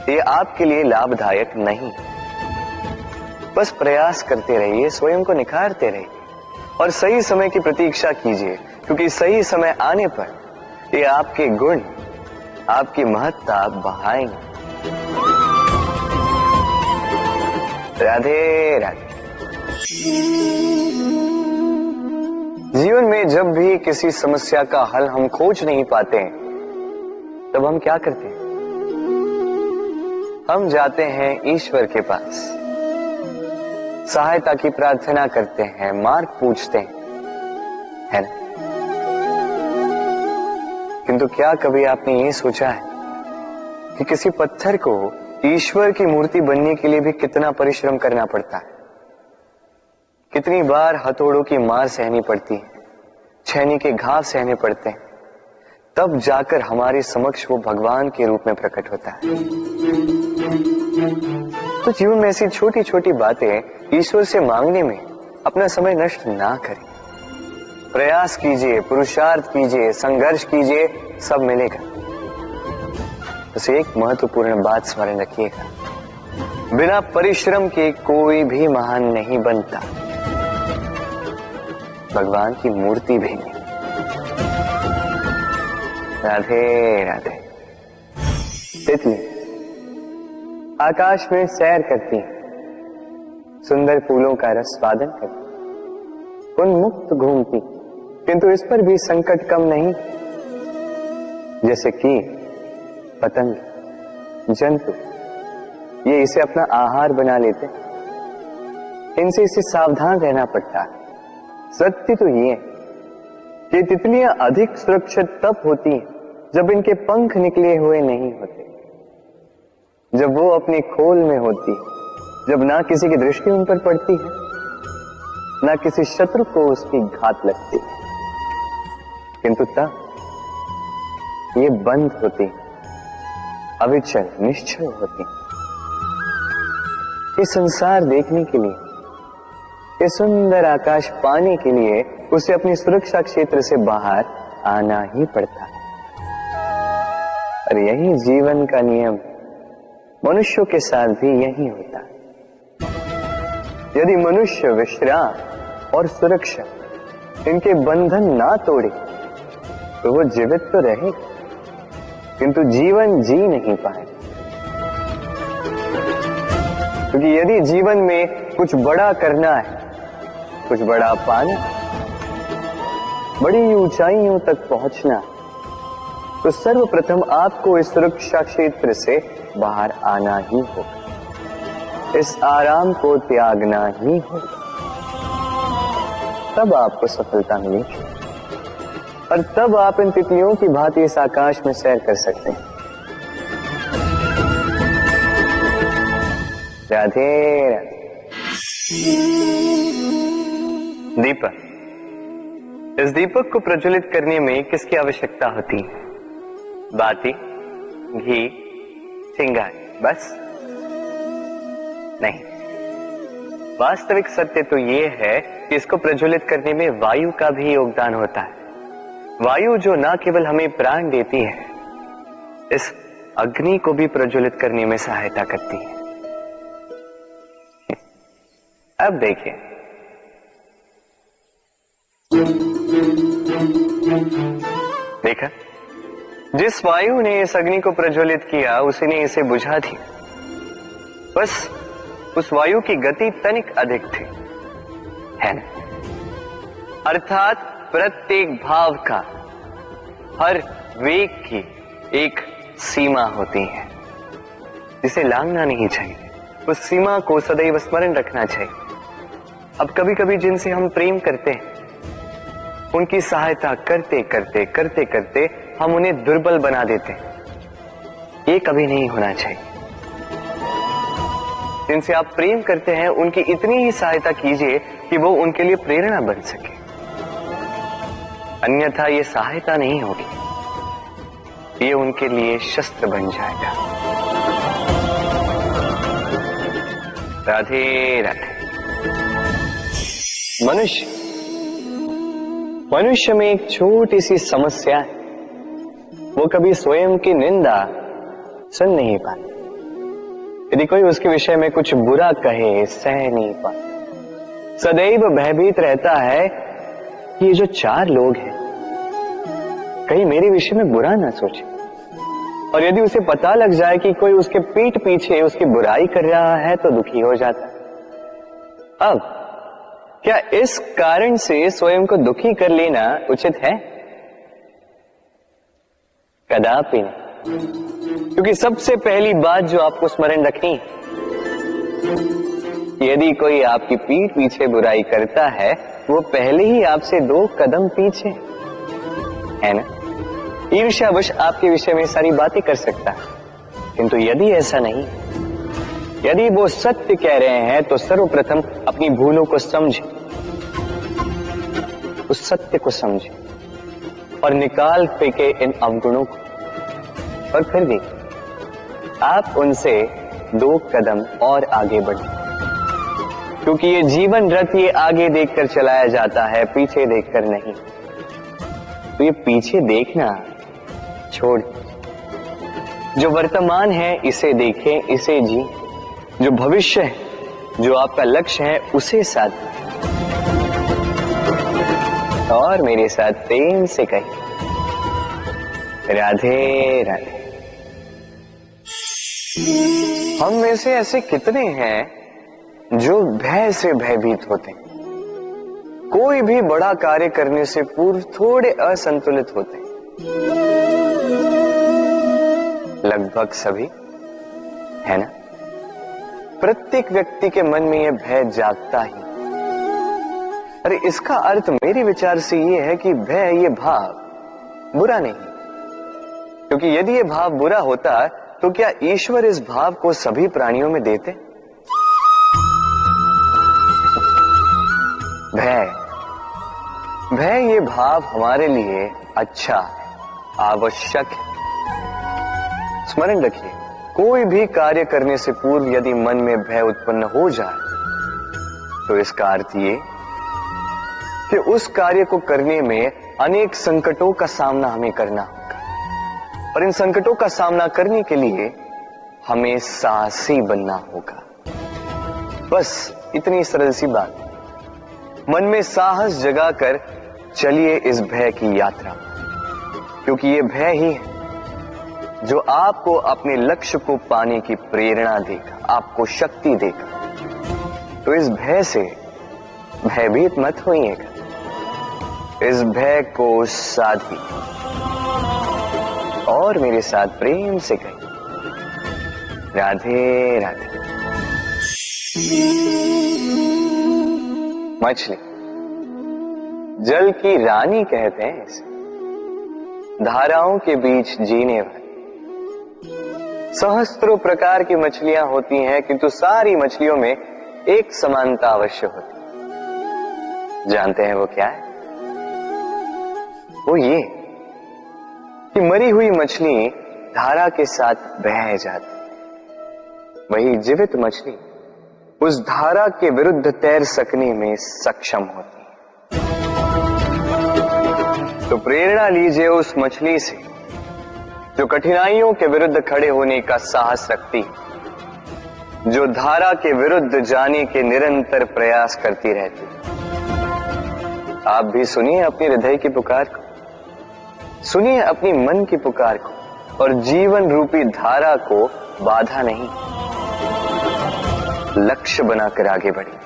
ये आपके लिए लाभदायक नहीं। बस प्रयास करते रहिए, स्वयं को निखारते रहिए और सही समय की प्रतीक्षा कीजिए, क्योंकि सही समय आने पर ये आपके गुण, आपकी महत्ता बढ़ाएंगे। राधे राधे। जीवन में जब भी किसी समस्या का हल हम खोज नहीं पाते हैं, तब हम क्या करते हैं? हम जाते हैं ईश्वर के पास, सहायता की प्रार्थना करते हैं, मार्ग पूछते हैं, है ना? किंतु क्या कभी आपने ये सोचा है कि किसी पत्थर को ईश्वर की मूर्ति बनने के लिए भी कितना परिश्रम करना पड़ता है? कितनी बार हथौड़ों की मार सहनी पड़ती है, छेनी के घाव सहने पड़ते हैं, तब जाकर हमारे समक्ष वो भगवान के रूप में प्रकट होता है। तो जीवन में ऐसी छोटी छोटी बातें ईश्वर से मांगने में अपना समय नष्ट ना करें। प्रयास कीजिए, पुरुषार्थ कीजिए, संघर्ष कीजिए, सब मिलेगा। बस एक महत्वपूर्ण बात स्मरण रखिएगा, बिना परिश्रम के कोई भी महान नहीं बनता, भगवान की मूर्ति भी नहीं। राधे राधे। तितली आकाश में सैर करती है, सुंदर फूलों का रस स्वादन करती, उन्मुक्त घूमती, किंतु इस पर भी संकट कम नहीं। जैसे कि पतंग, जंतु, ये इसे अपना आहार बना लेते, इनसे इसे सावधान रहना पड़ता है। सत्य तो ये कि तितलियां अधिक सुरक्षित तब होती हैं जब इनके पंख निकले हुए नहीं होते, जब वो अपनी खोल में होती है, जब ना किसी की दृष्टि उन पर पड़ती है, ना किसी शत्रु को उसकी घात लगती है, किंतु तब ये बंद होती, अविचल निश्चल होती। ये संसार देखने के लिए, ये सुंदर आकाश पाने के लिए उसे अपनी सुरक्षा क्षेत्र से बाहर आना ही पड़ता है। और यही जीवन का नियम मनुष्यों के साथ भी यही होता है। यदि मनुष्य विश्राम और सुरक्षा इनके बंधन ना तोड़े तो वो जीवित तो रहे, किंतु जीवन जी नहीं पाए। क्योंकि यदि जीवन में कुछ बड़ा करना है, कुछ बड़ा पाना, बड़ी ऊंचाइयों तक पहुंचना, तो सर्वप्रथम आपको इस सुरक्षा क्षेत्र से बाहर आना ही होगा, इस आराम को त्यागना ही होगा। तब आपको सफलता मिलेगी और तब आप इन तितलियों की भांति इस आकाश में सैर कर सकते हैं। राधे राधे। दीपक, इस दीपक को प्रज्वलित करने में किसकी आवश्यकता होती है? बाती, घी, चिंगारी, बस नहीं। वास्तविक सत्य तो यह है कि इसको प्रज्वलित करने में वायु का भी योगदान होता है। वायु जो न केवल हमें प्राण देती है, इस अग्नि को भी प्रज्वलित करने में सहायता करती है। अब देखिए, देखा, जिस वायु ने इस अग्नि को प्रज्वलित किया उसी ने इसे बुझा दिया। बस उस वायु की गति तनिक अधिक थी, है ना? अर्थात प्रत्येक भाव का, हर वेग की एक सीमा होती है जिसे लांघना नहीं चाहिए। उस सीमा को सदैव स्मरण रखना चाहिए। अब कभी कभी जिनसे हम प्रेम करते हैं, उनकी सहायता करते करते करते करते हम उन्हें दुर्बल बना देते हैं। ये कभी नहीं होना चाहिए। जिनसे आप प्रेम करते हैं उनकी इतनी ही सहायता कीजिए कि वो उनके लिए प्रेरणा बन सके, अन्यथा ये सहायता नहीं होगी, ये उनके लिए शस्त्र बन जाएगा। राधे राधे। मनुष्य में एक छोटी सी समस्या है, वो कभी स्वयं की निंदा सुन नहीं पाता। यदि कोई उसके विषय में कुछ बुरा कहे, सह नहीं पाता। सदैव भयभीत रहता है कि ये जो चार लोग हैं कहीं मेरे विषय में बुरा ना सोचे। और यदि उसे पता लग जाए कि कोई उसके पीठ पीछे उसकी बुराई कर रहा है तो दुखी हो जाता है। अब क्या इस कारण से स्वयं को दुखी कर लेना उचित है? कदापि नहीं। क्योंकि सबसे पहली बात जो आपको स्मरण रखनी है, यदि कोई आपकी पीठ पीछे बुराई करता है वो पहले ही आपसे 2 कदम पीछे है ना। ईर्ष्यावश आपके विषय में सारी बातें कर सकता है, किंतु यदि ऐसा नहीं, यदि वो सत्य कह रहे हैं तो सर्वप्रथम अपनी भूलों को समझे, उस सत्य को समझे और निकाल फेंके इन अवगुणों को। और फिर देखिए, आप उनसे 2 कदम और आगे बढ़े, क्योंकि ये जीवन रथ ये आगे देखकर चलाया जाता है, पीछे देखकर नहीं। तो ये पीछे देखना छोड़, जो वर्तमान है इसे देखें, इसे जी। जो भविष्य है, जो आपका लक्ष्य है, उसे साथ और मेरे साथ प्रेम से कहिए, राधे राधे। हम में से ऐसे कितने हैं जो भय से भयभीत होते हैं? कोई भी बड़ा कार्य करने से पूर्व थोड़े असंतुलित होते हैं। लगभग सभी, है ना? प्रत्येक व्यक्ति के मन में यह भय जागता ही। अरे इसका अर्थ मेरे विचार से यह है कि भय, ये भाव बुरा नहीं, क्योंकि यदि यह भाव बुरा होता तो क्या ईश्वर इस भाव को सभी प्राणियों में देते? भय ये भाव हमारे लिए अच्छा, आवश्यक है। स्मरण रखिए, कोई भी कार्य करने से पूर्व यदि मन में भय उत्पन्न हो जाए तो इसका अर्थ ये कि उस कार्य को करने में अनेक संकटों का सामना हमें करना होगा, और इन संकटों का सामना करने के लिए हमें साहसी बनना होगा। बस इतनी सरल सी बात। मन में साहस जगाकर चलिए इस भय की यात्रा, क्योंकि ये भय ही है जो आपको अपने लक्ष्य को पाने की प्रेरणा देगा, आपको शक्ति देगा। तो इस भय से भयभीत मत होइएगा, इस भय को साधी और मेरे साथ प्रेम से कही, राधे राधे। मछली जल की रानी कहते हैं इसे, धाराओं के बीच जीने वाली। सहस्त्रों प्रकार की मछलियां होती हैं, किंतु सारी मछलियों में एक समानता अवश्य होती है। जानते हैं वो क्या है? वो ये कि मरी हुई मछली धारा के साथ बह जाती, वही जीवित मछली उस धारा के विरुद्ध तैर सकने में सक्षम होती है। तो प्रेरणा लीजिए उस मछली से जो कठिनाइयों के विरुद्ध खड़े होने का साहस रखती है, जो धारा के विरुद्ध जाने के निरंतर प्रयास करती रहती है। आप भी सुनिए अपने हृदय की पुकार को, सुनिए अपनी मन की पुकार को, और जीवन रूपी धारा को बाधा नहीं, लक्ष्य बनाकर आगे बढ़िए।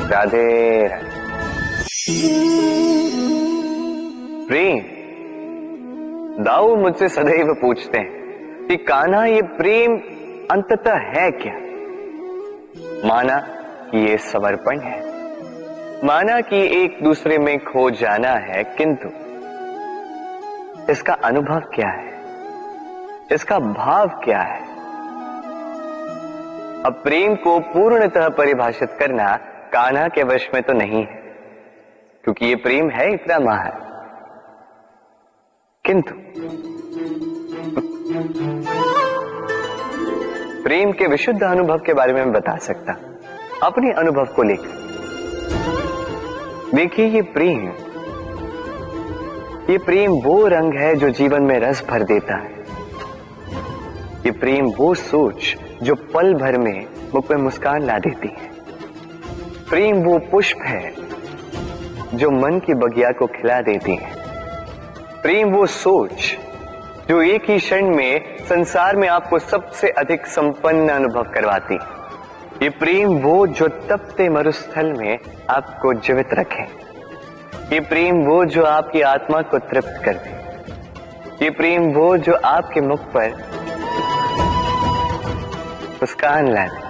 राधे राधे। प्रेम, दाऊ मुझसे सदैव पूछते हैं कि कान्हा ये प्रेम अंततः है क्या? माना कि ये समर्पण है, माना कि एक दूसरे में खो जाना है, किंतु इसका अनुभव क्या है, इसका भाव क्या है? अब प्रेम को पूर्णतः परिभाषित करना कान्हा के वश में तो नहीं है, क्योंकि ये प्रेम है इतना महान। किंतु प्रेम के विशुद्ध अनुभव के बारे में मैं बता सकता, अपने अनुभव को लेकर। देखिए, ये प्रेम वो रंग है जो जीवन में रस भर देता है। ये प्रेम वो सोच जो पल भर में मुख में मुस्कान ला देती है। प्रेम वो पुष्प है जो मन की बगिया को खिला देती है। प्रेम वो सोच जो एक ही क्षण में संसार में आपको सबसे अधिक संपन्न अनुभव करवाती है। ये प्रेम वो जो तपते मरुस्थल में आपको जीवित रखे। ये प्रेम वो जो आपकी आत्मा को तृप्त कर दे। ये प्रेम वो जो आपके मुख पर मुस्कान ला दे,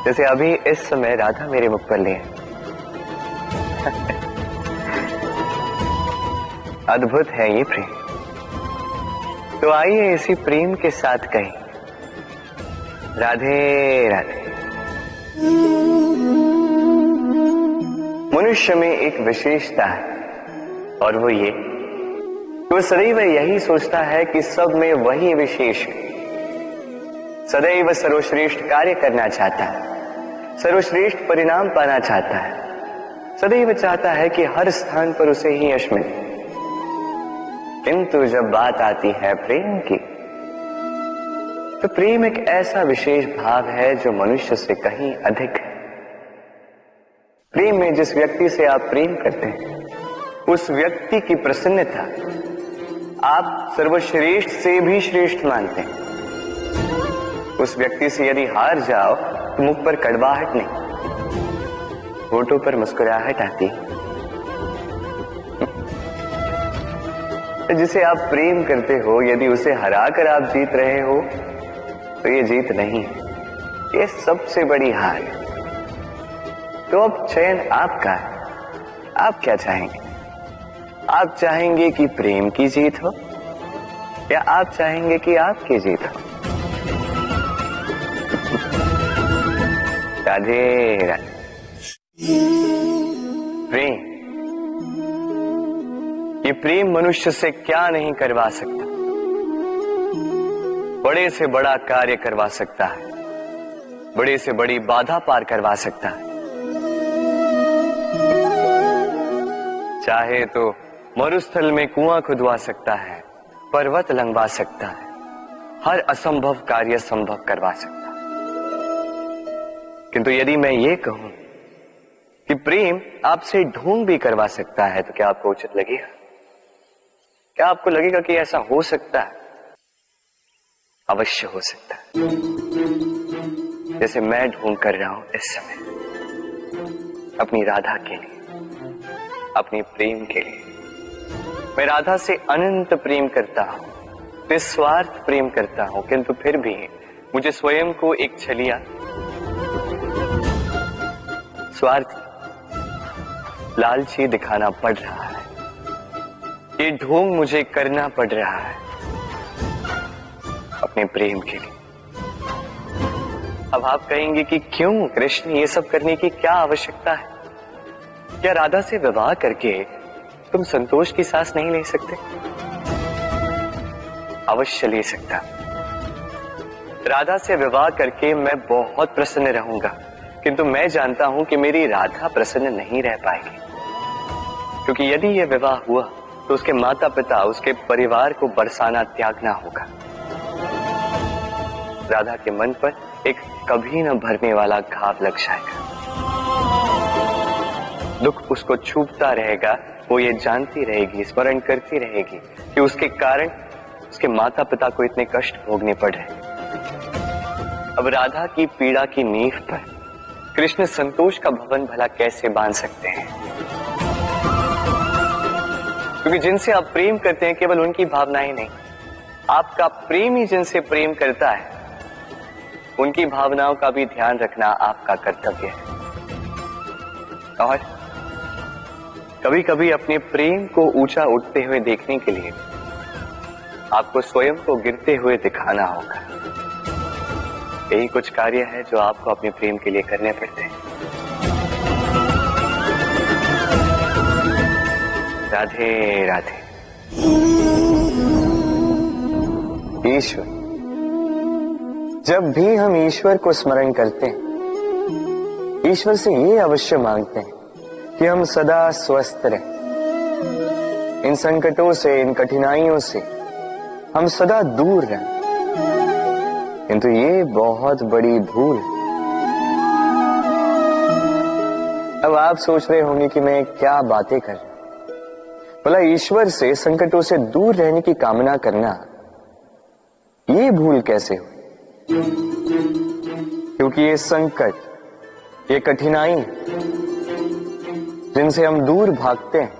जैसे अभी इस समय राधा मेरे मुख पर ले। अद्भुत है ये प्रेम। तो आइए इसी प्रेम के साथ कहें, राधे राधे। मनुष्य में एक विशेषता है, और वो ये कि वो सदैव यही सोचता है कि सब में वही विशेष है। सदैव सर्वश्रेष्ठ कार्य करना चाहता है, सर्वश्रेष्ठ परिणाम पाना चाहता है, सदैव चाहता है कि हर स्थान पर उसे ही यश मिले। किंतु जब बात आती है प्रेम की, तो प्रेम एक ऐसा विशेष भाव है जो मनुष्य से कहीं अधिक है। प्रेम में जिस व्यक्ति से आप प्रेम करते हैं, उस व्यक्ति की प्रसन्नता आप सर्वश्रेष्ठ से भी श्रेष्ठ मानते हैं। उस व्यक्ति से यदि हार जाओ तो मुख पर कड़वाहट नहीं, होठों पर मुस्कुराहट आती। जिसे आप प्रेम करते हो, यदि उसे हराकर आप जीत रहे हो, तो ये जीत नहीं है, ये सबसे बड़ी हार है। तो अब चयन आपका है, आप क्या चाहेंगे? आप चाहेंगे कि प्रेम की जीत हो, या आप चाहेंगे कि आपकी जीत हो? राधे राधे। प्रेम, ये प्रेम मनुष्य से क्या नहीं करवा सकता। बड़े से बड़ा कार्य करवा सकता है, बड़े से बड़ी बाधा पार करवा सकता है। चाहे तो मरुस्थल में कुआं खुदवा सकता है, पर्वत लंघवा सकता है, हर असंभव कार्य संभव करवा सकता है। किंतु यदि मैं ये कहूं कि प्रेम आपसे ढोंग भी करवा सकता है, तो क्या आपको उचित लगेगा? क्या आपको लगेगा कि ऐसा हो सकता है? अवश्य हो सकता है, जैसे मैं ढोंग कर रहा हूं इस समय। अपनी राधा के लिए, अपने प्रेम के लिए। मैं राधा से अनंत प्रेम करता हूं, निस्वार्थ प्रेम करता हूं, किंतु फिर भी मुझे स्वयं को एक छलिया, स्वार्थी, लालची दिखाना पड़ रहा है। ये ढोंग मुझे करना पड़ रहा है अपने प्रेम के लिए। अब आप कहेंगे कि क्यों कृष्ण, ये सब करने की क्या आवश्यकता है? क्या राधा से विवाह करके तुम संतोष की सांस नहीं ले सकते? अवश्य ले सकता। राधा से विवाह करके मैं बहुत प्रसन्न रहूंगा, किंतु मैं जानता हूं कि मेरी राधा प्रसन्न नहीं रह पाएगी, क्योंकि यदि यह विवाह हुआ तो उसके माता पिता, उसके परिवार को बरसाना त्यागना होगा। राधा के मन पर एक कभी न भरने वाला घाव लग जाएगा। दुख उसको छूटता रहेगा, वो ये जानती रहेगी, स्मरण करती रहेगी कि उसके कारण उसके माता पिता को इतने कष्ट भोगने पड़ रहे। अब राधा की पीड़ा की नींव पर कृष्ण संतोष का भवन भला कैसे बांध सकते हैं? क्योंकि जिनसे आप प्रेम करते हैं केवल उनकी भावनाएं नहीं, आपका प्रेमी जिनसे प्रेम करता है उनकी भावनाओं का भी ध्यान रखना आपका कर्तव्य है। और कभी कभी अपने प्रेम को ऊंचा उठते हुए देखने के लिए आपको स्वयं को गिरते हुए दिखाना होगा। यही कुछ कार्य है जो आपको अपने प्रेम के लिए करने पड़ते हैं। राधे राधे। ईश्वर, जब भी हम ईश्वर को स्मरण करते हैं, ईश्वर से ये अवश्य मांगते हैं कि हम सदा स्वस्थ रहें, इन संकटों से, इन कठिनाइयों से हम सदा दूर रहें। किंतु ये बहुत बड़ी भूल है। अब आप सोच रहे होंगे कि मैं क्या बातें कर रहा हूं। भला ईश्वर से संकटों से दूर रहने की कामना करना ये भूल कैसे हुई? क्योंकि ये संकट, ये कठिनाई जिनसे हम दूर भागते हैं,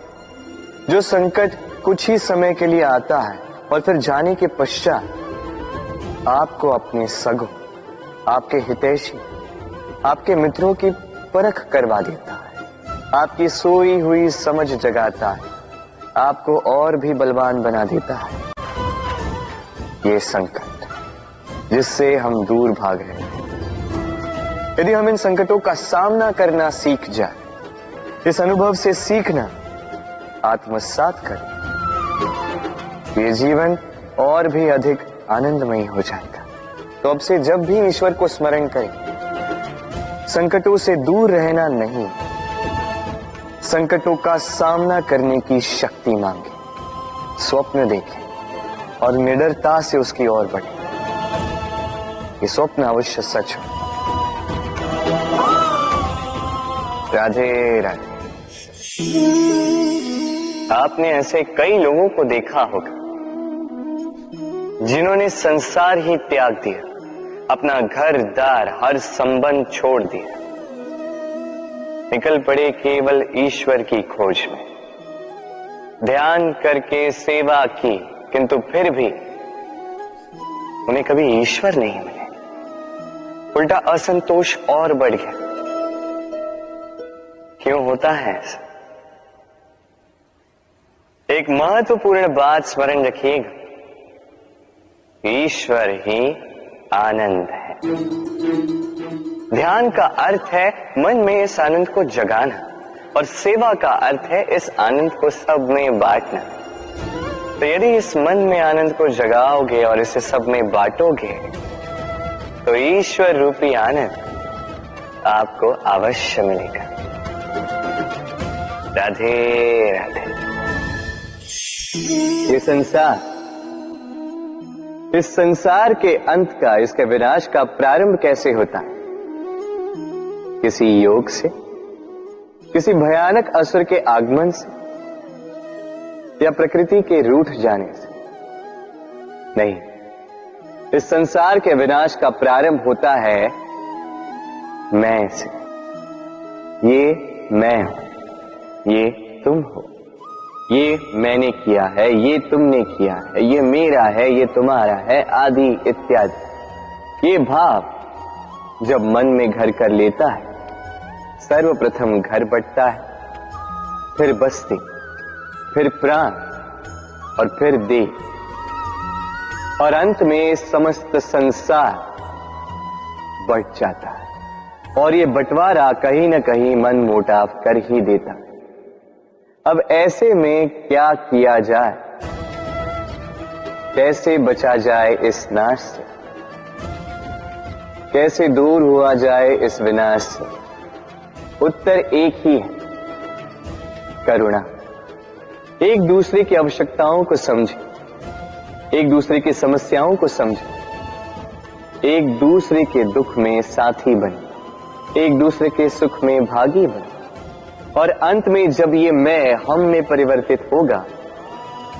जो संकट कुछ ही समय के लिए आता है और फिर जाने के पश्चात आपको अपने सगों, आपके हितैषी, आपके मित्रों की परख करवा देता है, आपकी सोई हुई समझ जगाता है, आपको और भी बलवान बना देता है। ये संकट जिससे हम दूर भाग रहे हैं, यदि हम इन संकटों का सामना करना सीख जाए, इस अनुभव से सीखना आत्मसात करें, ये जीवन और भी अधिक आनंदमयी हो जाएगा। तो अब से जब भी ईश्वर को स्मरण करें, संकटों से दूर रहना नहीं, संकटों का सामना करने की शक्ति मांगे, स्वप्न देखें और निडरता से उसकी ओर बढ़े। ये स्वप्न अवश्य सच हो। राधे राधे। आपने ऐसे कई लोगों को देखा होगा जिन्होंने संसार ही त्याग दिया, अपना घर दार, हर संबंध छोड़ दिया, निकल पड़े केवल ईश्वर की खोज में, ध्यान करके सेवा की, किंतु फिर भी उन्हें कभी ईश्वर नहीं मिले। उल्टा असंतोष और बढ़ गया। क्यों होता है ऐसा? एक महत्वपूर्ण बात स्मरण रखिएगा, ईश्वर ही आनंद है। ध्यान का अर्थ है मन में इस आनंद को जगाना, और सेवा का अर्थ है इस आनंद को सब में बांटना। तो यदि इस मन में आनंद को जगाओगे और इसे सब में बांटोगे, तो ईश्वर रूपी आनंद आपको अवश्य मिलेगा। राधे राधे। ये संसार, इस संसार के अंत का, इसके विनाश का प्रारंभ कैसे होता है? किसी योग से, किसी भयानक असुर के आगमन से, या प्रकृति के रूठ जाने से? नहीं, इस संसार के विनाश का प्रारंभ होता है मैं से। ये मैं हूं, ये तुम हो, ये मैंने किया है, ये तुमने किया है, ये मेरा है, ये तुम्हारा है, आदि इत्यादि। ये भाव जब मन में घर कर लेता है, सर्वप्रथम घर बंटता है, फिर बस्ती, फिर प्राण और फिर देह, और अंत में समस्त संसार बंट जाता है। और ये बंटवारा कहीं न कहीं मन मोटाव कर ही देता है। अब ऐसे में क्या किया जाए, कैसे बचा जाए इस नाश से, कैसे दूर हुआ जाए इस विनाश से? उत्तर एक ही है, करुणा। एक दूसरे की आवश्यकताओं को समझे, एक दूसरे की समस्याओं को समझे, एक दूसरे के दुख में साथी बने, एक दूसरे के सुख में भागी बने, और अंत में जब ये मैं हम में परिवर्तित होगा,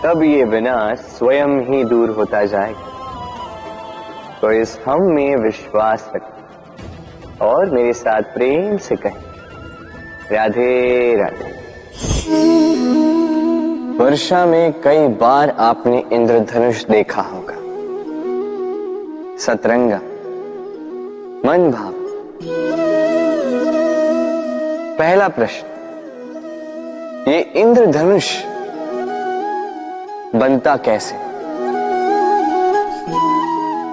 तब ये विनाश स्वयं ही दूर होता जाएगा। तो इस हम में विश्वास रखें और मेरे साथ प्रेम से कहें, राधे राधे। वर्षा में कई बार आपने इंद्रधनुष देखा होगा, सतरंगा, मन भाव। पहला प्रश्न, ये इंद्रधनुष बनता कैसे?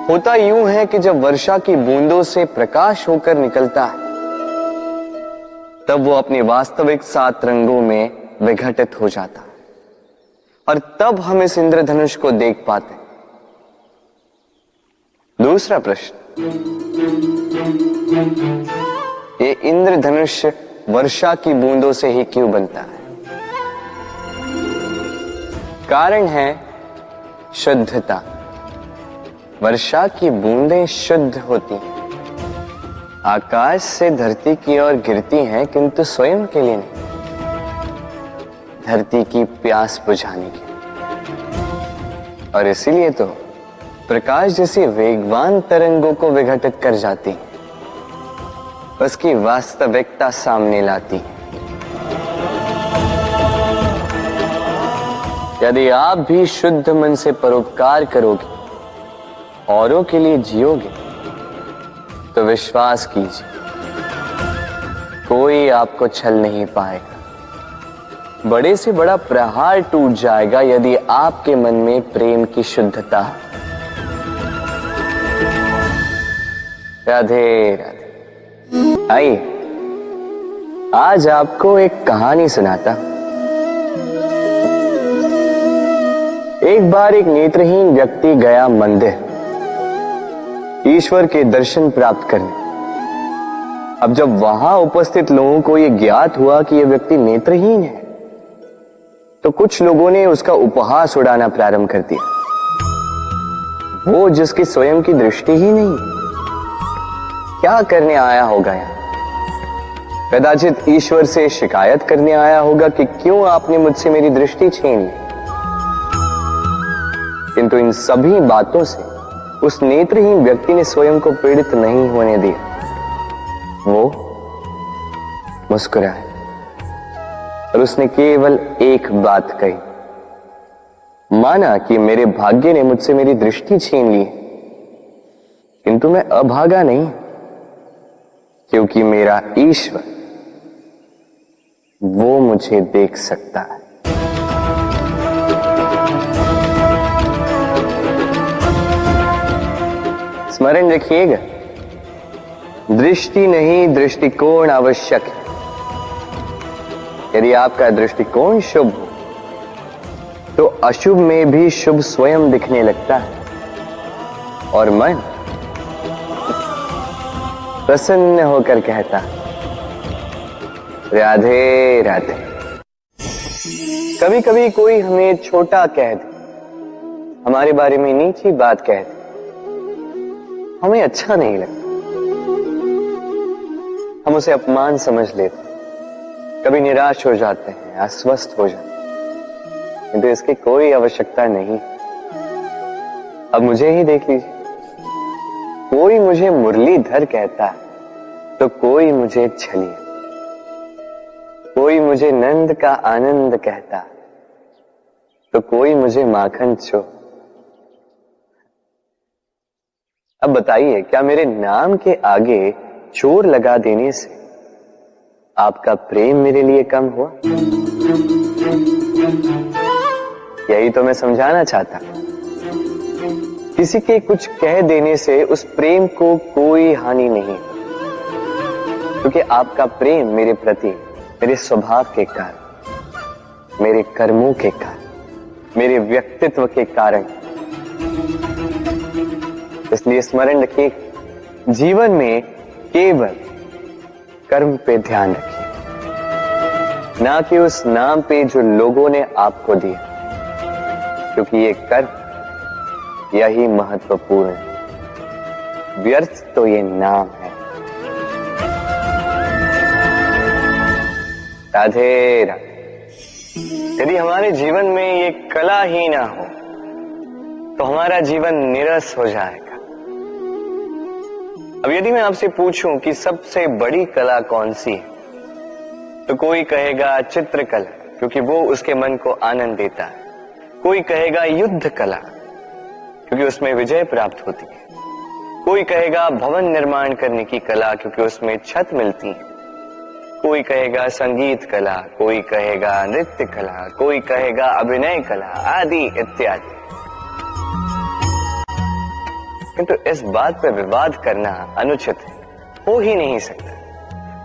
होता यूं है कि जब वर्षा की बूंदों से प्रकाश होकर निकलता है, तब वो अपने वास्तविक 7 रंगों में विघटित हो जाता है, और तब हम इस इंद्रधनुष को देख पाते हैं। दूसरा प्रश्न, ये इंद्रधनुष वर्षा की बूंदों से ही क्यों बनता है? कारण है शुद्धता। वर्षा की बूंदें शुद्ध होती हैं, आकाश से धरती की ओर गिरती हैं, किंतु स्वयं के लिए नहीं, धरती की प्यास बुझाने के लिए। और इसीलिए तो प्रकाश जैसी वेगवान तरंगों को विघटित कर जाती है, उसकी वास्तविकता सामने लाती है। यदि आप भी शुद्ध मन से परोपकार करोगे, औरों के लिए जियोगे, तो विश्वास कीजिए, कोई आपको छल नहीं पाएगा। बड़े से बड़ा प्रहार टूट जाएगा यदि आपके मन में प्रेम की शुद्धता है। राधे राधे। आइए, आज आपको एक कहानी सुनाता हूं। एक बार एक नेत्रहीन व्यक्ति गया मंदिर ईश्वर के दर्शन प्राप्त करने। अब जब वहां उपस्थित लोगों को यह ज्ञात हुआ कि यह व्यक्ति नेत्रहीन है, तो कुछ लोगों ने उसका उपहास उड़ाना प्रारंभ कर दिया। वो जिसकी स्वयं की दृष्टि ही नहीं, क्या करने आया होगा यहाँ? कदाचित ईश्वर से शिकायत करने आया होगा कि क्यों आपने मुझसे मेरी दृष्टि छीन ली। किंतु इन सभी बातों से उस नेत्रहीन व्यक्ति ने स्वयं को पीड़ित नहीं होने दिया। वो मुस्कुराया और उसने केवल एक बात कही, माना कि मेरे भाग्य ने मुझसे मेरी दृष्टि छीन ली, किंतु मैं अभागा नहीं, क्योंकि मेरा ईश्वर वो मुझे देख सकता है। स्मरण रखिएगा, दृष्टि नहीं दृष्टिकोण आवश्यक है। यदि आपका दृष्टिकोण शुभ हो, तो अशुभ में भी शुभ स्वयं दिखने लगता है, और मन प्रसन्न होकर कहता है, राधे राधे। कभी कभी कोई हमें छोटा कह दे, हमारे बारे में नीची बात कह दे, हमें अच्छा नहीं लगता, हम उसे अपमान समझ लेते हैं, कभी निराश हो जाते हैं, अस्वस्थ हो जाते हैं, किंतु इसकी कोई आवश्यकता नहीं। अब मुझे ही देख लीजिए, कोई मुझे मुरलीधर कहता है तो कोई मुझे छलिया, कोई मुझे नंद का आनंद कहता, तो कोई मुझे माखन चोर। अब बताइए, क्या मेरे नाम के आगे चोर लगा देने से आपका प्रेम मेरे लिए कम हुआ? यही तो मैं समझाना चाहता। किसी के कुछ कह देने से उस प्रेम को कोई हानि नहीं, क्योंकि आपका प्रेम मेरे प्रति मेरे स्वभाव के कारण, मेरे कर्मों के कारण, मेरे व्यक्तित्व के कारण। इसलिए स्मरण रखिए, जीवन में केवल कर्म पे ध्यान रखिए, ना कि उस नाम पे जो लोगों ने आपको दिया, क्योंकि ये कर्म यही महत्वपूर्ण है, व्यर्थ तो ये नाम है। राधे राधे। यदि हमारे जीवन में ये कला ही ना हो तो हमारा जीवन निरस हो जाएगा। अब यदि मैं आपसे पूछूं कि सबसे बड़ी कला कौन सी है, तो कोई कहेगा चित्रकला, क्योंकि वो उसके मन को आनंद देता है। कोई कहेगा युद्ध कला, क्योंकि उसमें विजय प्राप्त होती है। कोई कहेगा भवन निर्माण करने की कला, क्योंकि उसमें छत मिलती है। कोई कहेगा संगीत कला, कोई कहेगा नृत्य कला, कोई कहेगा अभिनय कला, आदि इत्यादि। किंतु इस बात पर विवाद करना अनुचित है, हो ही नहीं सकता,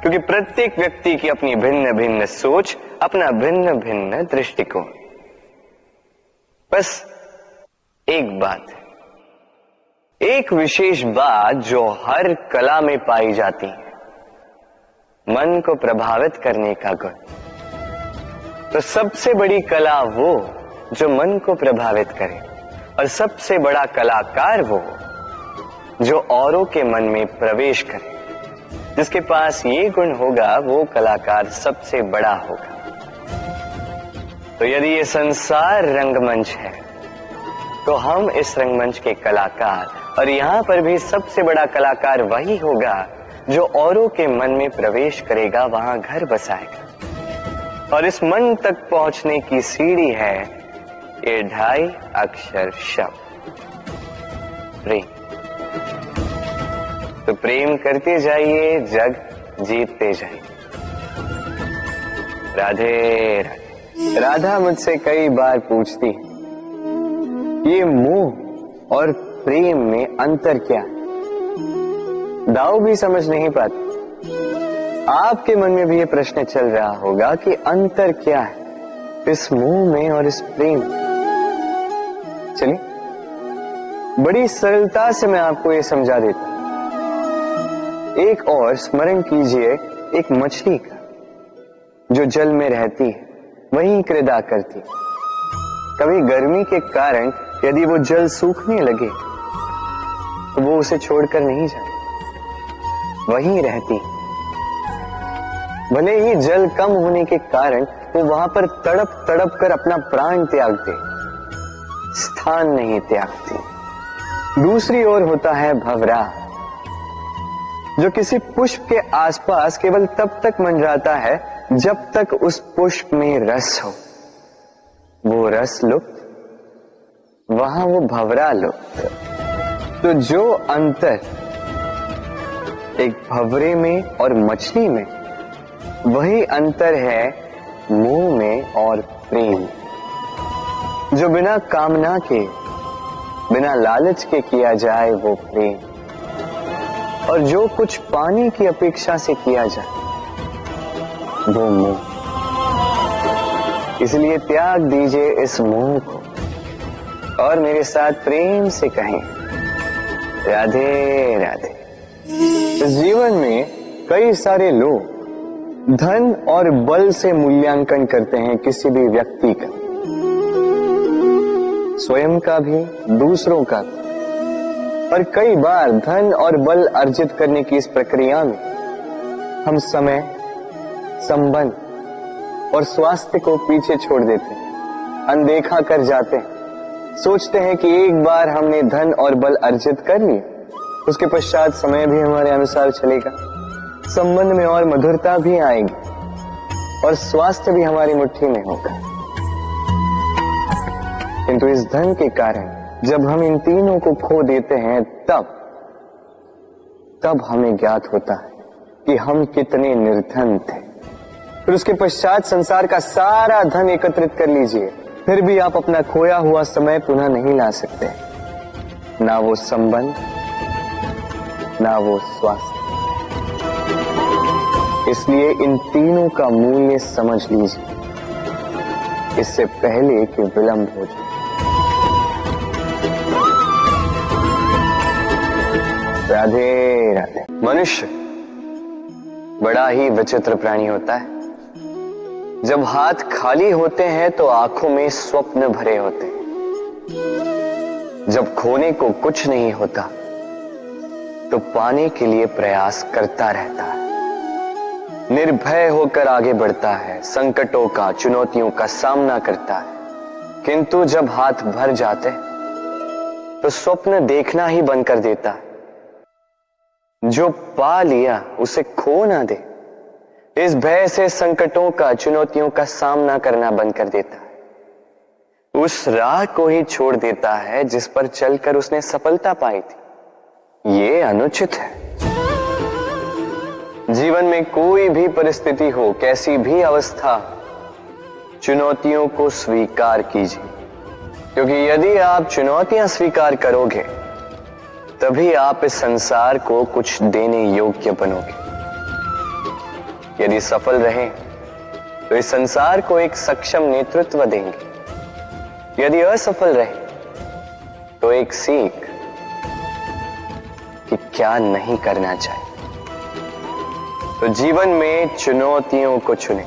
क्योंकि प्रत्येक व्यक्ति की अपनी भिन्न भिन्न सोच, अपना भिन्न भिन्न दृष्टिकोण। बस एक बात है, एक विशेष बात जो हर कला में पाई जाती है, मन को प्रभावित करने का गुण। तो सबसे बड़ी कला वो जो मन को प्रभावित करे, और सबसे बड़ा कलाकार वो जो औरों के मन में प्रवेश करे। जिसके पास ये गुण होगा वो कलाकार सबसे बड़ा होगा। तो यदि ये संसार रंगमंच है तो हम इस रंगमंच के कलाकार, और यहां पर भी सबसे बड़ा कलाकार वही होगा जो औरों के मन में प्रवेश करेगा, वहां घर बसाएगा। और इस मन तक पहुंचने की सीढ़ी है ये 2.5 अक्षर शब्द प्रेम। तो प्रेम करते जाइए, जग जीतते जाइए। राधे राधे। राधा मुझसे कई बार पूछती है, ये मोह और प्रेम में अंतर क्या है? दाऊ भी समझ नहीं पाती। आपके मन में भी ये प्रश्न चल रहा होगा कि अंतर क्या है इस मोह में और इस प्रेम में। चलिए, बड़ी सरलता से मैं आपको ये समझा देता हूं। एक और स्मरण कीजिए एक मछली का, जो जल में रहती है, वहीं क्रीड़ा करती है। कभी गर्मी के कारण यदि वो जल सूखने लगे तो वो उसे छोड़कर नहीं जाती, वहीं रहती। भले ही जल कम होने के कारण वो वहां पर तड़प तड़प कर अपना प्राण त्याग दे, स्थान नहीं त्यागती। दूसरी ओर होता है भंवरा, जो किसी पुष्प के आसपास केवल तब तक मंडराता है जब तक उस पुष्प में रस हो। वो रस लुप्त, वहां वो भंवरा लुप्त। तो जो अंतर एक भंवरे में और मछली में, वही अंतर है मोह में और प्रेम। जो बिना कामना के, बिना लालच के किया जाए वो प्रेम, और जो कुछ पाने की अपेक्षा से किया जाए वो मोह। इसलिए त्याग दीजिए इस मोह को और मेरे साथ प्रेम से कहें, राधे राधे। इस जीवन में कई सारे लोग धन और बल से मूल्यांकन करते हैं किसी भी व्यक्ति का, स्वयं का भी, दूसरों का भी। और कई बार धन और बल अर्जित करने की इस प्रक्रिया में हम समय, संबंध और स्वास्थ्य को पीछे छोड़ देते हैं, अनदेखा कर जाते हैं। सोचते हैं कि एक बार हमने धन और बल अर्जित कर लिया, उसके पश्चात समय भी हमारे अनुसार चलेगा, संबंध में और मधुरता भी आएगी, और स्वास्थ्य भी हमारी मुट्ठी में होगा। किंतु इस धन के कारण जब हम इन तीनों को खो देते हैं तब हमें ज्ञात होता है कि हम कितने निर्धन थे। फिर उसके पश्चात संसार का सारा धन एकत्रित कर लीजिए, फिर भी आप अपना खोया हुआ समय पुनः नहीं ला सकते। ना वो संबंध, ना वो स्वास्थ्य। इसलिए इन तीनों का मूल्य समझ लीजिए, इससे पहले कि विलंब हो जाए। राधे राधे। मनुष्य बड़ा ही विचित्र प्राणी होता है। जब हाथ खाली होते हैं तो आंखों में स्वप्न भरे होते हैं। जब खोने को कुछ नहीं होता तो पाने के लिए प्रयास करता रहता है। निर्भय होकर आगे बढ़ता है, संकटों का, चुनौतियों का सामना करता है। किंतु जब हाथ भर जाते तो स्वप्न देखना ही बंद कर देता है। जो पा लिया उसे खो ना दे, इस भय से संकटों का, चुनौतियों का सामना करना बंद कर देता है। उस राह को ही छोड़ देता है जिस पर चलकर उसने सफलता पाई थी। ये अनुचित है। जीवन में कोई भी परिस्थिति हो, कैसी भी अवस्था, चुनौतियों को स्वीकार कीजिए, क्योंकि यदि आप चुनौतियां स्वीकार करोगे तभी आप इस संसार को कुछ देने योग्य बनोगे। यदि सफल रहे तो इस संसार को एक सक्षम नेतृत्व देंगे। यदि असफल रहे तो एक सीख कि क्या नहीं करना चाहिए। तो जीवन में चुनौतियों को चुने,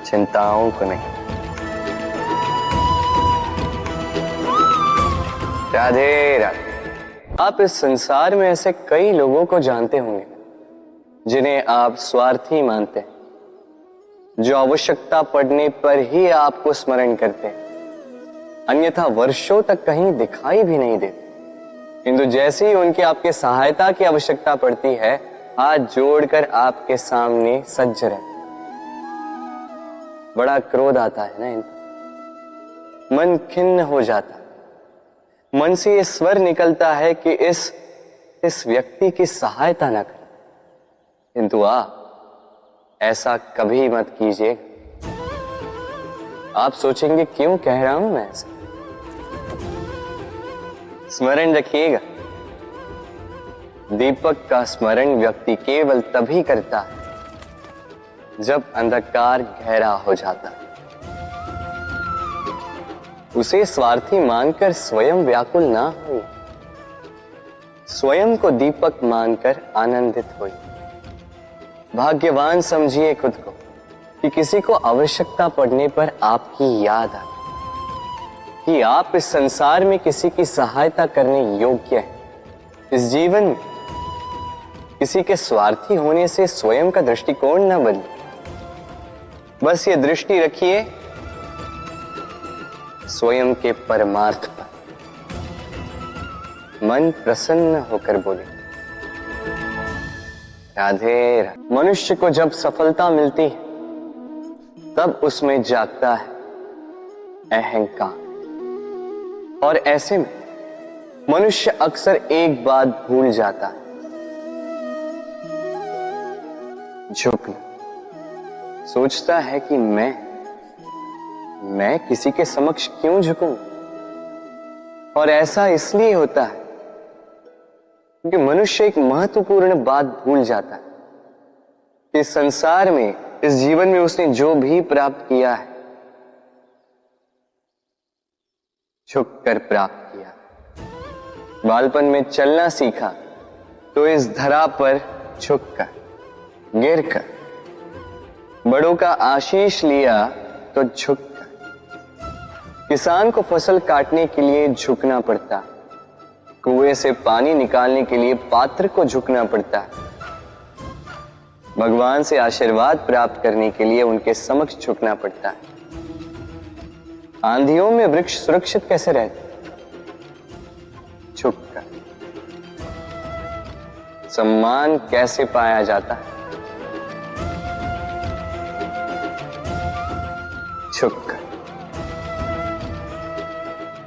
चिंताओं को नहीं। राधे राधे। आप इस संसार में ऐसे कई लोगों को जानते होंगे जिन्हें आप स्वार्थी मानते हैं, जो आवश्यकता पड़ने पर ही आपको स्मरण करते हैं, अन्यथा वर्षों तक कहीं दिखाई भी नहीं देते। किंतु जैसे ही उनकी आपके सहायता की आवश्यकता पड़ती है, हाथ जोड़कर आपके सामने सज्ज रहते। बड़ा क्रोध आता है ना इनको, मन खिन्न हो जाता है। मन से ये स्वर निकलता है कि इस व्यक्ति की सहायता न करें। किंतु ऐसा कभी मत कीजिए। आप सोचेंगे क्यों कह रहा हूं मैं ऐसा। स्मरण रखिएगा, दीपक का स्मरण व्यक्ति केवल तभी करता है जब अंधकार गहरा हो जाता है। उसे स्वार्थी मानकर स्वयं व्याकुल ना होइए, स्वयं को दीपक मानकर आनंदित होइए। भाग्यवान समझिए खुद को कि किसी को आवश्यकता पड़ने पर आपकी याद आए, कि आप इस संसार में किसी की सहायता करने योग्य हैं। इस जीवन में किसी के स्वार्थी होने से स्वयं का दृष्टिकोण न बदले। बस ये दृष्टि रखिए स्वयं के परमार्थ पर। मन प्रसन्न होकर बोले राधे राधे। मनुष्य को जब सफलता मिलती है तब उसमें जागता है अहंकार, और ऐसे में मनुष्य अक्सर एक बात भूल जाता है, झुकना। सोचता है कि मैं किसी के समक्ष क्यों झुकूं? और ऐसा इसलिए होता है क्योंकि मनुष्य एक महत्वपूर्ण बात भूल जाता है कि इस संसार में, इस जीवन में उसने जो भी प्राप्त किया है, झुककर प्राप्त किया। बालपन में चलना सीखा तो इस धरा पर झुककर, गिरकर। बड़ों का आशीष लिया तो झुककर। किसान को फसल काटने के लिए झुकना पड़ता, कुएं से पानी निकालने के लिए पात्र को झुकना पड़ता, भगवान से आशीर्वाद प्राप्त करने के लिए उनके समक्ष झुकना पड़ता है। आंधियों में वृक्ष सुरक्षित कैसे रहते? झुककर। सम्मान कैसे पाया जाता है? झुककर।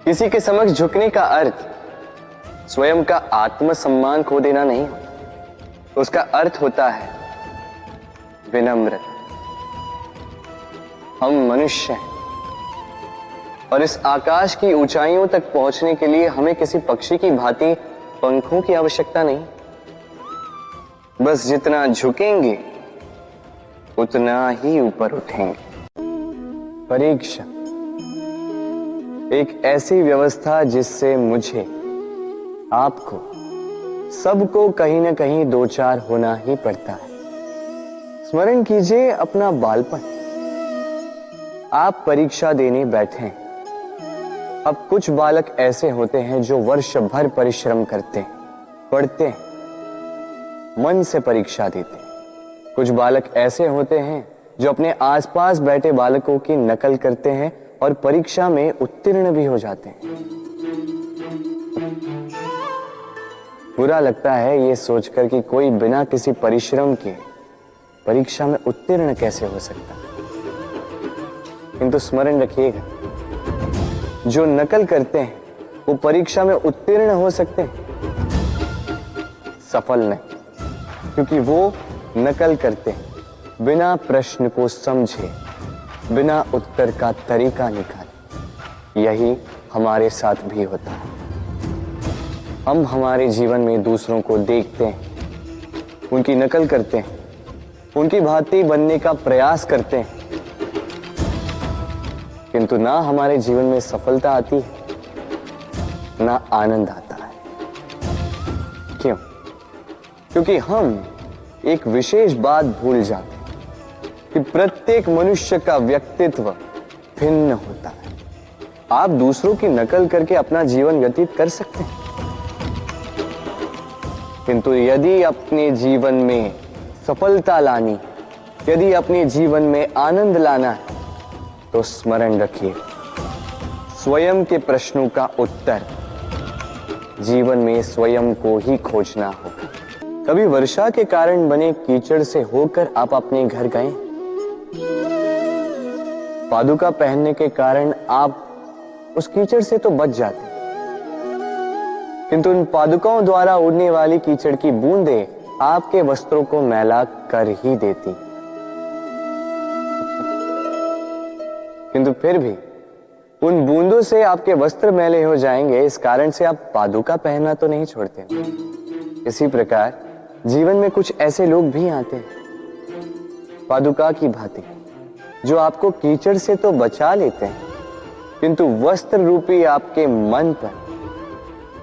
किसी के समक्ष झुकने का अर्थ स्वयं का आत्मसम्मान खो देना नहीं होता, उसका अर्थ होता है विनम्र। हम मनुष्य हैं और इस आकाश की ऊंचाइयों तक पहुंचने के लिए हमें किसी पक्षी की भांति पंखों की आवश्यकता नहीं। बस जितना झुकेंगे उतना ही ऊपर उठेंगे। परीक्षा एक ऐसी व्यवस्था जिससे मुझे, आपको, सबको कहीं ना कहीं दो चार होना ही पड़ता है। स्मरण कीजिए अपना बालपन। आप परीक्षा देने बैठे हैं। अब कुछ बालक ऐसे होते हैं जो वर्ष भर परिश्रम करते हैं, पढ़ते हैं, मन से परीक्षा देते हैं। कुछ बालक ऐसे होते हैं जो अपने आसपास बैठे बालकों की नकल करते हैं और परीक्षा में उत्तीर्ण भी हो जाते हैं। बुरा लगता है ये सोचकर कि कोई बिना किसी परिश्रम के परीक्षा में उत्तीर्ण कैसे हो सकता है। किंतु स्मरण रखिएगा, जो नकल करते हैं वो परीक्षा में उत्तीर्ण हो सकते हैं, सफल नहीं, क्योंकि वो नकल करते हैं बिना प्रश्न को समझे, बिना उत्तर का तरीका निकाले। यही हमारे साथ भी होता है। हम हमारे जीवन में दूसरों को देखते हैं, उनकी नकल करते हैं, उनकी भांति बनने का प्रयास करते हैं, किंतु ना हमारे जीवन में सफलता आती है, ना आनंद आता है। क्यों? क्योंकि हम एक विशेष बात भूल जाते हैं कि प्रत्येक मनुष्य का व्यक्तित्व भिन्न होता है। आप दूसरों की नकल करके अपना जीवन व्यतीत कर सकते हैं, किंतु यदि अपने जीवन में सफलता लानी, यदि अपने जीवन में आनंद लाना है, तो स्मरण रखिए, स्वयं के प्रश्नों का उत्तर जीवन में स्वयं को ही खोजना होगा। कभी वर्षा के कारण बने कीचड़ से होकर आप अपने घर गए? पादुका पहनने के कारण आप उस कीचड़ से तो बच जाते, किंतु उन पादुकाओं द्वारा उड़ने वाली कीचड़ की बूंदें आपके वस्त्रों को मैला कर ही देती। किंतु फिर भी उन बूंदों से आपके वस्त्र मैले हो जाएंगे, इस कारण से आप पादुका पहनना तो नहीं छोड़ते। इसी प्रकार जीवन में कुछ ऐसे लोग भी आते हैं पादुका की भांति, जो आपको कीचड़ से तो बचा लेते हैं, किंतु वस्त्र रूपी आपके मन पर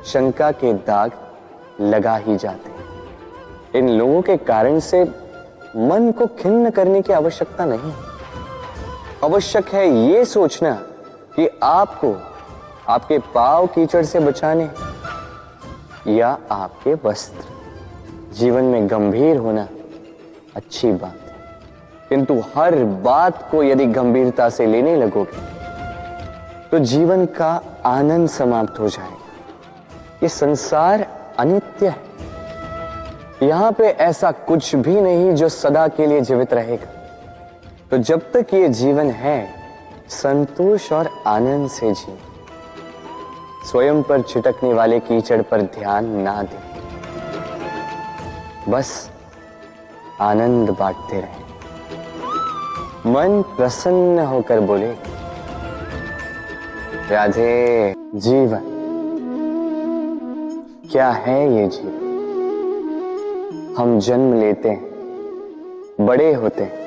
शंका के दाग लगा ही जाते हैं। इन लोगों के कारण से मन को खिन्न करने की आवश्यकता नहीं। आवश्यक है ये सोचना कि आपको आपके पांव कीचड़ से बचाने या आपके वस्त्र। जीवन में गंभीर होना अच्छी बात है, किंतु हर बात को यदि गंभीरता से लेने लगोगे तो जीवन का आनंद समाप्त हो जाएगा। ये संसार अनित्य है, यहां पे ऐसा कुछ भी नहीं जो सदा के लिए जीवित रहेगा। तो जब तक ये जीवन है, संतोष और आनंद से जी। स्वयं पर छिटकने वाले कीचड़ पर ध्यान ना दें, बस आनंद बांटते रहे। मन प्रसन्न होकर बोले, राधे। जीवन क्या है ये जीवन? हम जन्म लेते हैं, बड़े होते हैं,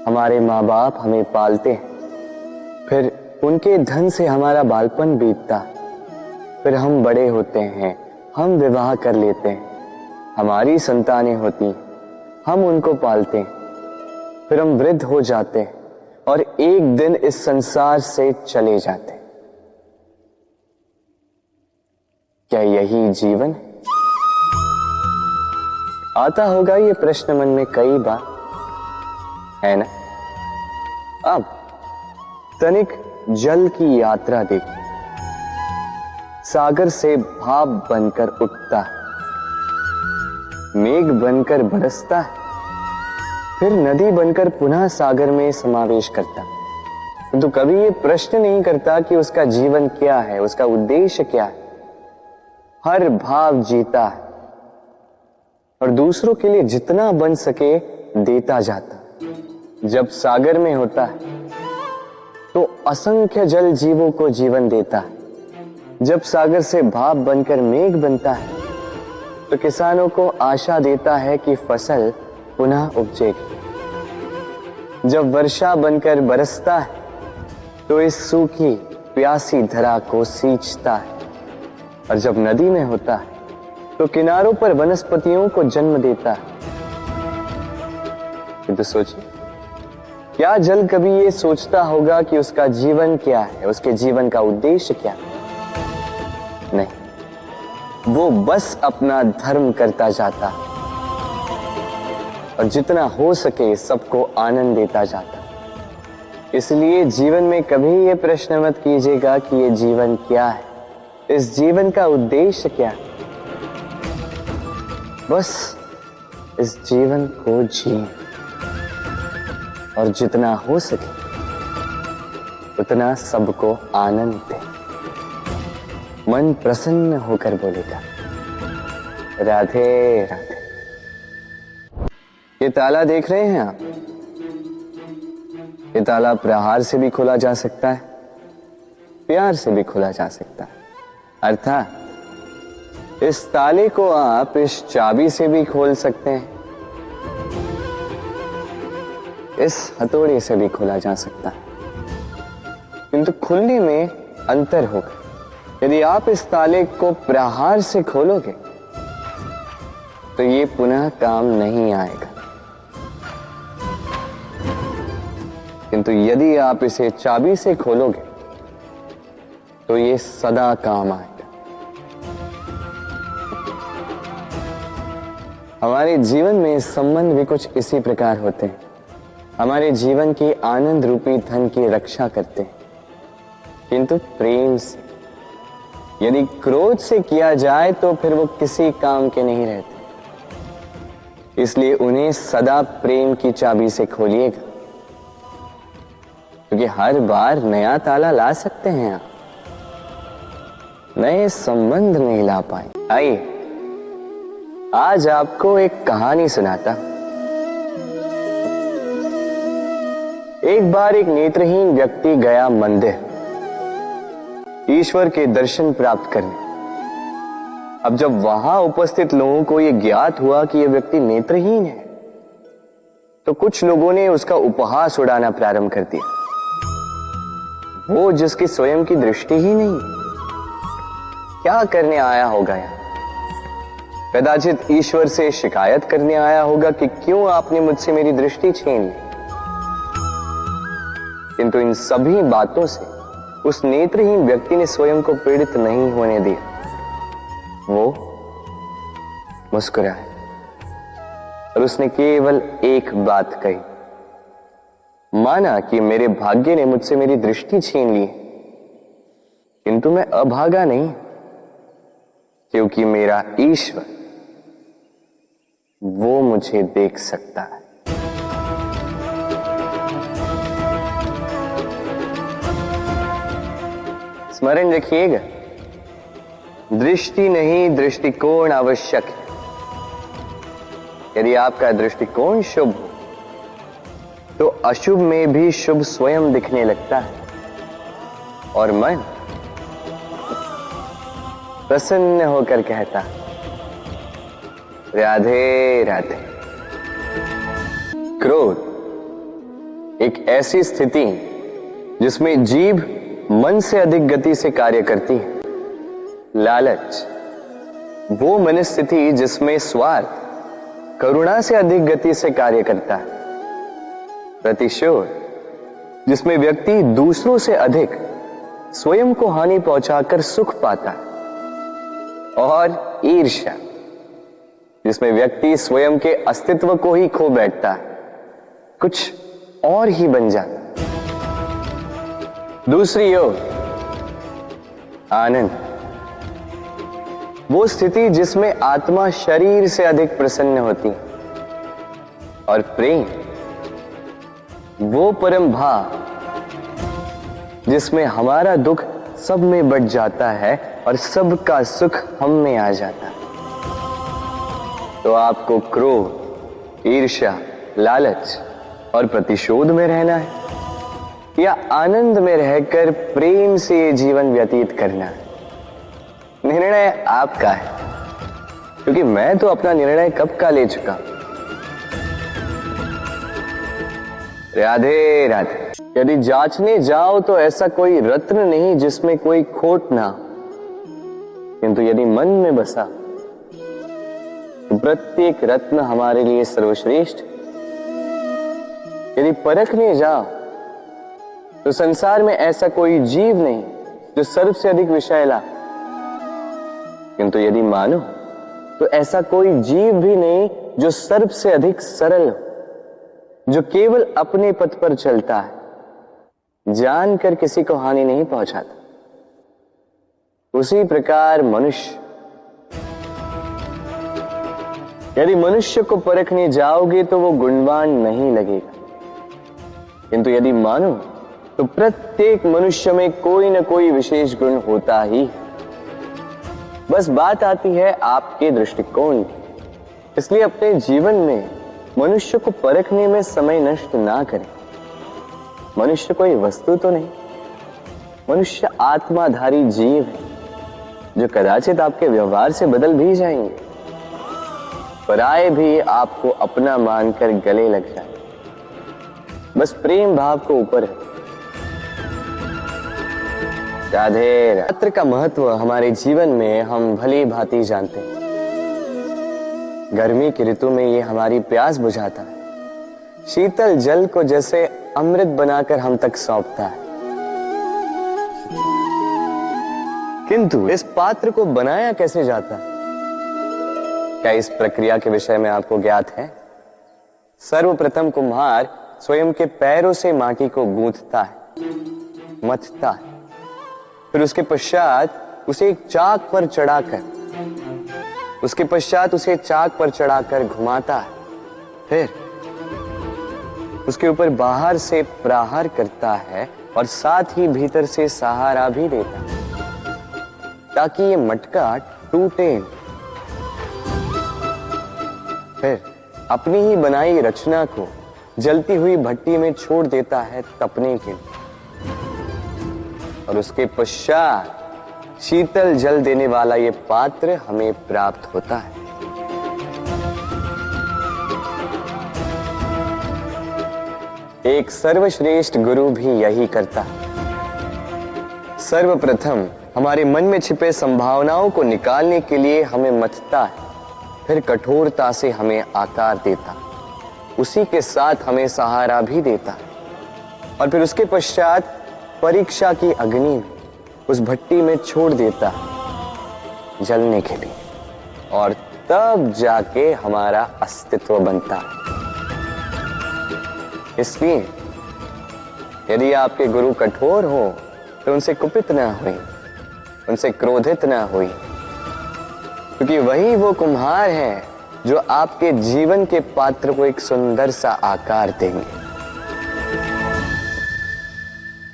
हमारे माँ बाप हमें पालते हैं, फिर उनके धन से हमारा बालपन बीतता, फिर हम बड़े होते हैं, हम विवाह कर लेते हैं, हमारी संतानें होती, हम उनको पालते हैं, फिर हम वृद्ध हो जाते हैं और एक दिन इस संसार से चले जाते हैं। क्या यही जीवन है? आता होगा ये प्रश्न मन में कई बार, है ना? अब तनिक जल की यात्रा देखिए। सागर से भाप बनकर उठता है, मेघ बनकर बरसता है, फिर नदी बनकर पुनः सागर में समावेश करता है। किंतु कभी ये प्रश्न नहीं करता कि उसका जीवन क्या है, उसका उद्देश्य क्या है। हर भाव जीता है और दूसरों के लिए जितना बन सके देता जाता। जब सागर में होता है तो असंख्य जल जीवों को जीवन देता है। जब सागर से भाप बनकर मेघ बनता है तो किसानों को आशा देता है कि फसल पुनः उपजेगी। जब वर्षा बनकर बरसता है तो इस सूखी प्यासी धरा को सींचता है। और जब नदी में होता है तो किनारों पर वनस्पतियों को जन्म देता है। तो सोचिए, क्या जल कभी ये सोचता होगा कि उसका जीवन क्या है, उसके जीवन का उद्देश्य क्या है? नहीं, वो बस अपना धर्म करता जाता और जितना हो सके सबको आनंद देता जाता। इसलिए जीवन में कभी ये प्रश्न मत कीजिएगा कि ये जीवन क्या है, इस जीवन का उद्देश्य क्या है। बस इस जीवन को जिए और जितना हो सके उतना सबको आनंद दे। मन प्रसन्न होकर बोलेगा, राधे राधे। ये ताला देख रहे हैं आप? ये ताला प्रहार से भी खोला जा सकता है, प्यार से भी खोला जा सकता है। अर्थात इस ताले को आप इस चाबी से भी खोल सकते हैं, इस हथौड़े से भी खोला जा सकता है। किंतु खुलने में अंतर होगा। यदि आप इस ताले को प्रहार से खोलोगे तो ये पुनः काम नहीं आएगा, किंतु यदि आप इसे चाबी से खोलोगे तो ये सदा काम आएगा। हमारे जीवन में संबंध भी कुछ इसी प्रकार होते हैं। हमारे जीवन की आनंद रूपी धन की रक्षा करते हैं, किंतु प्रेम से। यदि क्रोध से किया जाए तो फिर वो किसी काम के नहीं रहते। इसलिए उन्हें सदा प्रेम की चाबी से खोलिएगा, क्योंकि हर बार नया ताला ला सकते हैं आप, नए संबंध नहीं ला पाए। आइए आज आपको एक कहानी सुनाता। एक बार एक नेत्रहीन व्यक्ति गया मंदिर ईश्वर के दर्शन प्राप्त करने। अब जब वहां उपस्थित लोगों को यह ज्ञात हुआ कि यह व्यक्ति नेत्रहीन है तो कुछ लोगों ने उसका उपहास उड़ाना प्रारंभ कर दिया। वो जिसकी स्वयं की दृष्टि ही नहीं, क्या करने आया होगा यहाँ? कदाचित ईश्वर से शिकायत करने आया होगा कि क्यों आपने मुझसे मेरी दृष्टि छीन ली। किंतु इन सभी बातों से उस नेत्रहीन व्यक्ति ने स्वयं को पीड़ित नहीं होने दिया। वो मुस्कुराया और उसने केवल एक बात कही, माना कि मेरे भाग्य ने मुझसे मेरी दृष्टि छीन ली, किंतु मैं अभागा नहीं, क्योंकि मेरा ईश्वर वो मुझे देख सकता है। स्मरण रखिएगा, दृष्टि नहीं दृष्टिकोण आवश्यक है। यदि आपका दृष्टिकोण शुभ हो तो अशुभ में भी शुभ स्वयं दिखने लगता है और मन प्रसन्न होकर कहता, राधे राधे। क्रोध एक ऐसी स्थिति जिसमें जीभ मन से अधिक गति से कार्य करती है। लालच वो मनस्थिति जिसमें स्वार्थ करुणा से अधिक गति से कार्य करता है। प्रतिशोध जिसमें व्यक्ति दूसरों से अधिक स्वयं को हानि पहुंचाकर सुख पाता है। और ईर्ष्या जिसमें व्यक्ति स्वयं के अस्तित्व को ही खो बैठता है, कुछ और ही बन जाता। दूसरी ओर आनंद वो स्थिति जिसमें आत्मा शरीर से अधिक प्रसन्न होती है। और प्रेम वो परम भाव जिसमें हमारा दुख सब में बट जाता है और सबका सुख हम में आ जाता है। तो आपको क्रोध, ईर्ष्या, लालच और प्रतिशोध में रहना है या आनंद में रहकर प्रेम से ये जीवन व्यतीत करना है? निर्णय आपका है, क्योंकि मैं तो अपना निर्णय कब का ले चुका। राधे राधे। यदि जांचने जाओ तो ऐसा कोई रत्न नहीं जिसमें कोई खोट ना, किंतु यदि मन में बसा तो प्रत्येक रत्न हमारे लिए सर्वश्रेष्ठ। यदि परखने जाओ तो संसार में ऐसा कोई जीव नहीं जो सर्व से अधिक विषैला, किंतु यदि मानो तो ऐसा कोई जीव भी नहीं जो सर्व से अधिक सरल हो, जो केवल अपने पथ पर चलता है, जानकर किसी को हानि नहीं पहुंचाता। उसी प्रकार मनुष्य, यदि मनुष्य को परखने जाओगे तो वो गुणवान नहीं लगेगा, किंतु यदि मानो तो प्रत्येक मनुष्य में कोई न कोई विशेष गुण होता ही। बस बात आती है आपके दृष्टिकोण की। इसलिए अपने जीवन में मनुष्य को परखने में समय नष्ट ना करें। मनुष्य कोई वस्तु तो नहीं, मनुष्य आत्माधारी जीव है जो कदाचित आपके व्यवहार से बदल भी जाएंगे, पराये भी आपको अपना मानकर गले लग जाए। बस प्रेम भाव को ऊपर है। राधे। रात्र का महत्व हमारे जीवन में हम भली भांति जानते हैं। गर्मी की ऋतु में ये हमारी प्यास बुझाता है, शीतल जल को जैसे अमृत बनाकर हम तक सौंपता है। किंतु इस पात्र को बनाया कैसे जाता है? क्या इस प्रक्रिया के विषय में आपको ज्ञात है? सर्वप्रथम कुम्हार स्वयं के पैरों से माटी को गूंथता है, मथता है, फिर उसके पश्चात उसे एक चाक पर चढ़ाकर घुमाता है, फिर उसके ऊपर बाहर से प्रहार करता है और साथ ही भीतर से सहारा भी देता है ताकि ये मटका टूटे। फिर अपनी ही बनाई रचना को जलती हुई भट्टी में छोड़ देता है तपने के लिए, और उसके पश्चात शीतल जल देने वाला ये पात्र हमें प्राप्त होता है। एक सर्वश्रेष्ठ गुरु भी यही करता है। सर्वप्रथम हमारे मन में छिपे संभावनाओं को निकालने के लिए हमें मथता है, फिर कठोरता से हमें आकार देता, उसी के साथ हमें सहारा भी देता है, और फिर उसके पश्चात परीक्षा की अग्नि में उस भट्टी में छोड़ देता है जलने के लिए, और तब जाके हमारा अस्तित्व बनता है। इसलिए यदि आपके गुरु कठोर हो तो उनसे कुपित ना हुई, उनसे क्रोधित ना हुई, क्योंकि वही वो कुम्हार है जो आपके जीवन के पात्र को एक सुंदर सा आकार देंगे।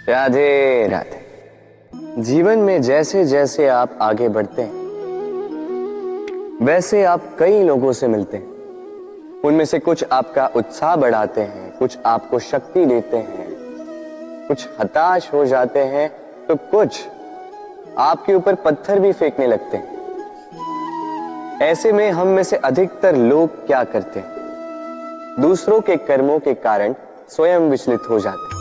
राधे राधे। जीवन में जैसे जैसे आप आगे बढ़ते हैं वैसे आप कई लोगों से मिलते हैं। उनमें से कुछ आपका उत्साह बढ़ाते हैं, कुछ आपको शक्ति देते हैं, कुछ हताश हो जाते हैं, तो कुछ आपके ऊपर पत्थर भी फेंकने लगते हैं। ऐसे में हम में से अधिकतर लोग क्या करते हैं? दूसरों के कर्मों के कारण स्वयं विचलित हो जाते हैं,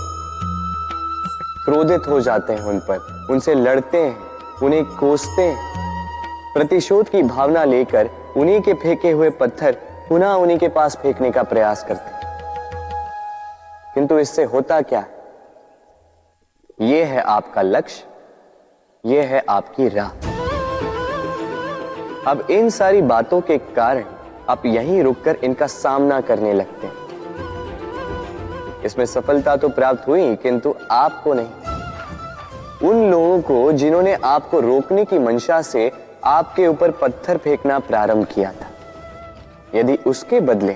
क्रोधित हो जाते हैं उन पर, उनसे लड़ते हैं, उन्हें कोसते हैं, प्रतिशोध की भावना लेकर उन्हीं के फेंके हुए पत्थर पुनः उन्हीं के पास फेंकने का प्रयास करते हैं। किंतु इससे होता क्या है? यह है आपका लक्ष्य, यह है आपकी राह। अब इन सारी बातों के कारण आप यहीं रुककर इनका सामना करने लगते हैं। इसमें सफलता तो प्राप्त हुई, किंतु आपको नहीं। उन लोगों को जिन्होंने आपको रोकने की मंशा से आपके ऊपर पत्थर फेंकना प्रारंभ किया था, यदि उसके बदले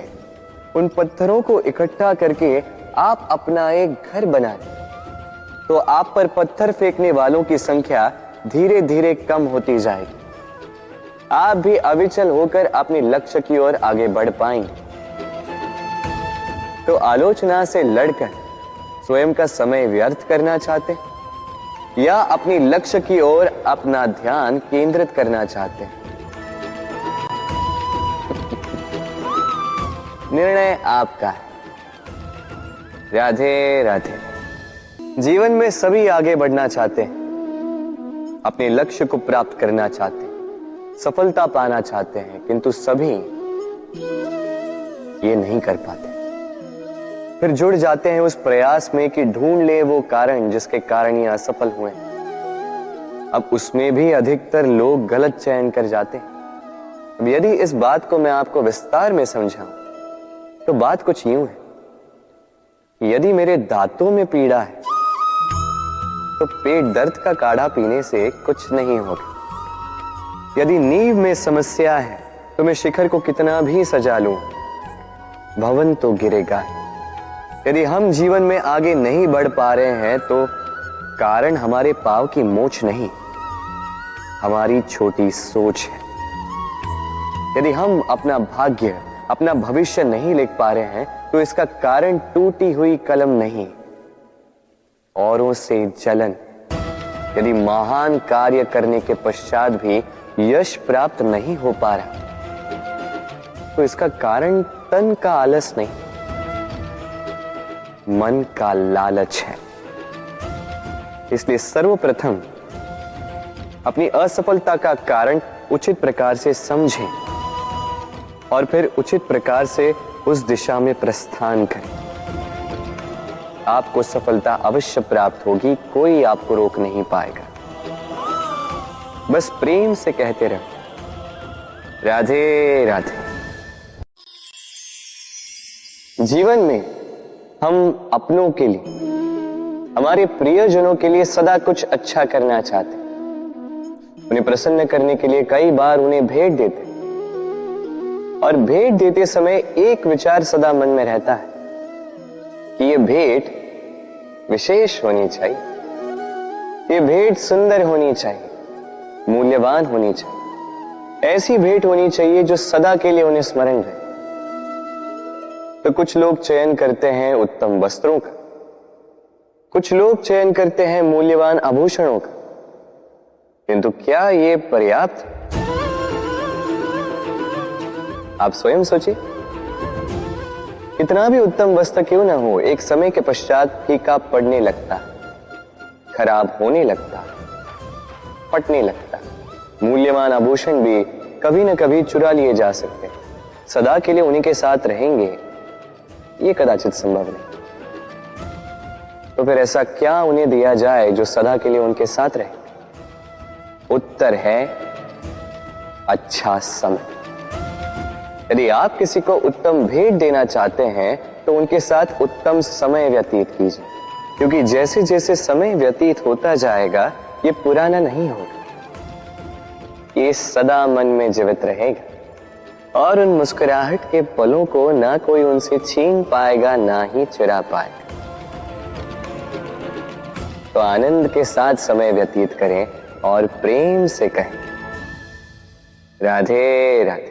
उन पत्थरों को इकट्ठा करके आप अपना एक घर बना लें, तो आप पर पत्थर फेंकने वालों की संख्या धीरे धीरे कम होती जाएगी। आप भी अविचल होकर अपने लक्ष्य की ओर आगे बढ़ पाएंगे। तो आलोचना से लड़कर स्वयं का समय व्यर्थ करना चाहते हैं या अपनी लक्ष्य की ओर अपना ध्यान केंद्रित करना चाहते हैं? निर्णय आपका है। राधे राधे। जीवन में सभी आगे बढ़ना चाहते हैं, अपने लक्ष्य को प्राप्त करना चाहते हैं, सफलता पाना चाहते हैं, किंतु सभी ये नहीं कर पाते। फिर जुड़ जाते हैं उस प्रयास में कि ढूंढ ले वो कारण जिसके कारण ये असफल हुए। अब उसमें भी अधिकतर लोग गलत चयन कर जाते हैं। अब यदि इस बात को मैं आपको विस्तार में समझाऊं तो बात कुछ यूं है कि यदि मेरे दांतों में पीड़ा है तो पेट दर्द का काढ़ा पीने से कुछ नहीं होगा। यदि नींव में समस्या है तो मैं शिखर को कितना भी सजा लूं, भवन तो गिरेगा। यदि हम जीवन में आगे नहीं बढ़ पा रहे हैं तो कारण हमारे पांव की मोच नहीं, हमारी छोटी सोच है। यदि हम अपना भाग्य, अपना भविष्य नहीं लिख पा रहे हैं तो इसका कारण टूटी हुई कलम नहीं, औरों से जलन। यदि महान कार्य करने के पश्चात भी यश प्राप्त नहीं हो पा रहा तो इसका कारण तन का आलस नहीं, मन का लालच है। इसलिए सर्वप्रथम अपनी असफलता का कारण उचित प्रकार से समझें और फिर उचित प्रकार से उस दिशा में प्रस्थान करें। आपको सफलता अवश्य प्राप्त होगी, कोई आपको रोक नहीं पाएगा। बस प्रेम से कहते रहो राधे राधे। जीवन में हम अपनों के लिए, हमारे प्रियजनों के लिए सदा कुछ अच्छा करना चाहते हैं। उन्हें प्रसन्न करने के लिए कई बार उन्हें भेंट देते, और भेंट देते समय एक विचार सदा मन में रहता है कि ये भेंट विशेष होनी चाहिए, ये भेंट सुंदर होनी चाहिए, मूल्यवान होनी चाहिए, ऐसी भेंट होनी चाहिए जो सदा के लिए उन्हें स्मरण रहे। तो कुछ लोग चयन करते हैं उत्तम वस्त्रों का, कुछ लोग चयन करते हैं मूल्यवान आभूषणों का, किंतु क्या ये पर्याप्त? आप स्वयं सोचिए, कितना भी उत्तम वस्त्र क्यों ना हो, एक समय के पश्चात फीका पड़ने लगता, खराब होने लगता, फटने लगता। मूल्यवान आभूषण भी कभी न कभी चुरा लिए जा सकते हैं। सदा के लिए उन्हीं के साथ रहेंगे ये कदाचित संभव नहीं। तो फिर ऐसा क्या उन्हें दिया जाए जो सदा के लिए उनके साथ रहे? उत्तर है अच्छा समय। यदि आप किसी को उत्तम भेंट देना चाहते हैं तो उनके साथ उत्तम समय व्यतीत कीजिए, क्योंकि जैसे जैसे समय व्यतीत होता जाएगा ये पुराना नहीं होगा, ये सदा मन में जीवित रहेगा और उन मुस्कुराहट के पलों को ना कोई उनसे छीन पाएगा ना ही चुरा पाएगा। तो आनंद के साथ समय व्यतीत करें और प्रेम से कहें राधे राधे।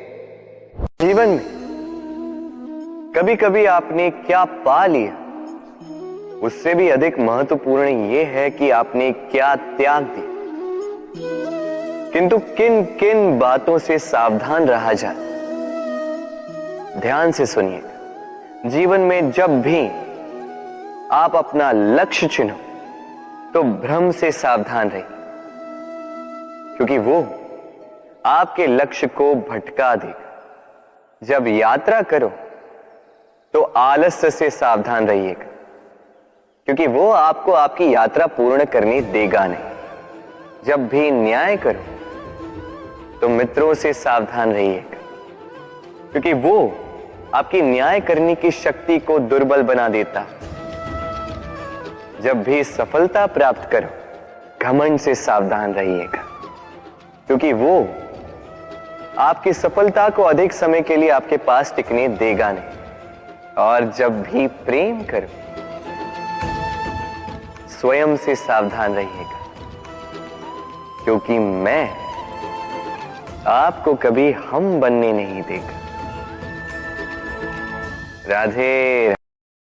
जीवन में कभी कभी आपने क्या पा लिया उससे भी अधिक महत्वपूर्ण यह है कि आपने क्या त्याग दिया। किंतु किन किन बातों से सावधान रहा जाए, ध्यान से सुनिएगा। जीवन में जब भी आप अपना लक्ष्य चुनो तो भ्रम से सावधान रहिए, क्योंकि वो आपके लक्ष्य को भटका देगा। जब यात्रा करो तो आलस्य से सावधान रहिएगा, क्योंकि वो आपको आपकी यात्रा पूर्ण करने देगा नहीं। जब भी न्याय करो तो मित्रों से सावधान रहिएगा, क्योंकि वो आपकी न्याय करने की शक्ति को दुर्बल बना देता। जब भी सफलता प्राप्त करो घमंड से सावधान रहिएगा, क्योंकि वो आपकी सफलता को अधिक समय के लिए आपके पास टिकने देगा नहीं। और जब भी प्रेम करो स्वयं से सावधान रहिएगा, क्योंकि मैं आपको कभी हम बनने नहीं देगा। राधे।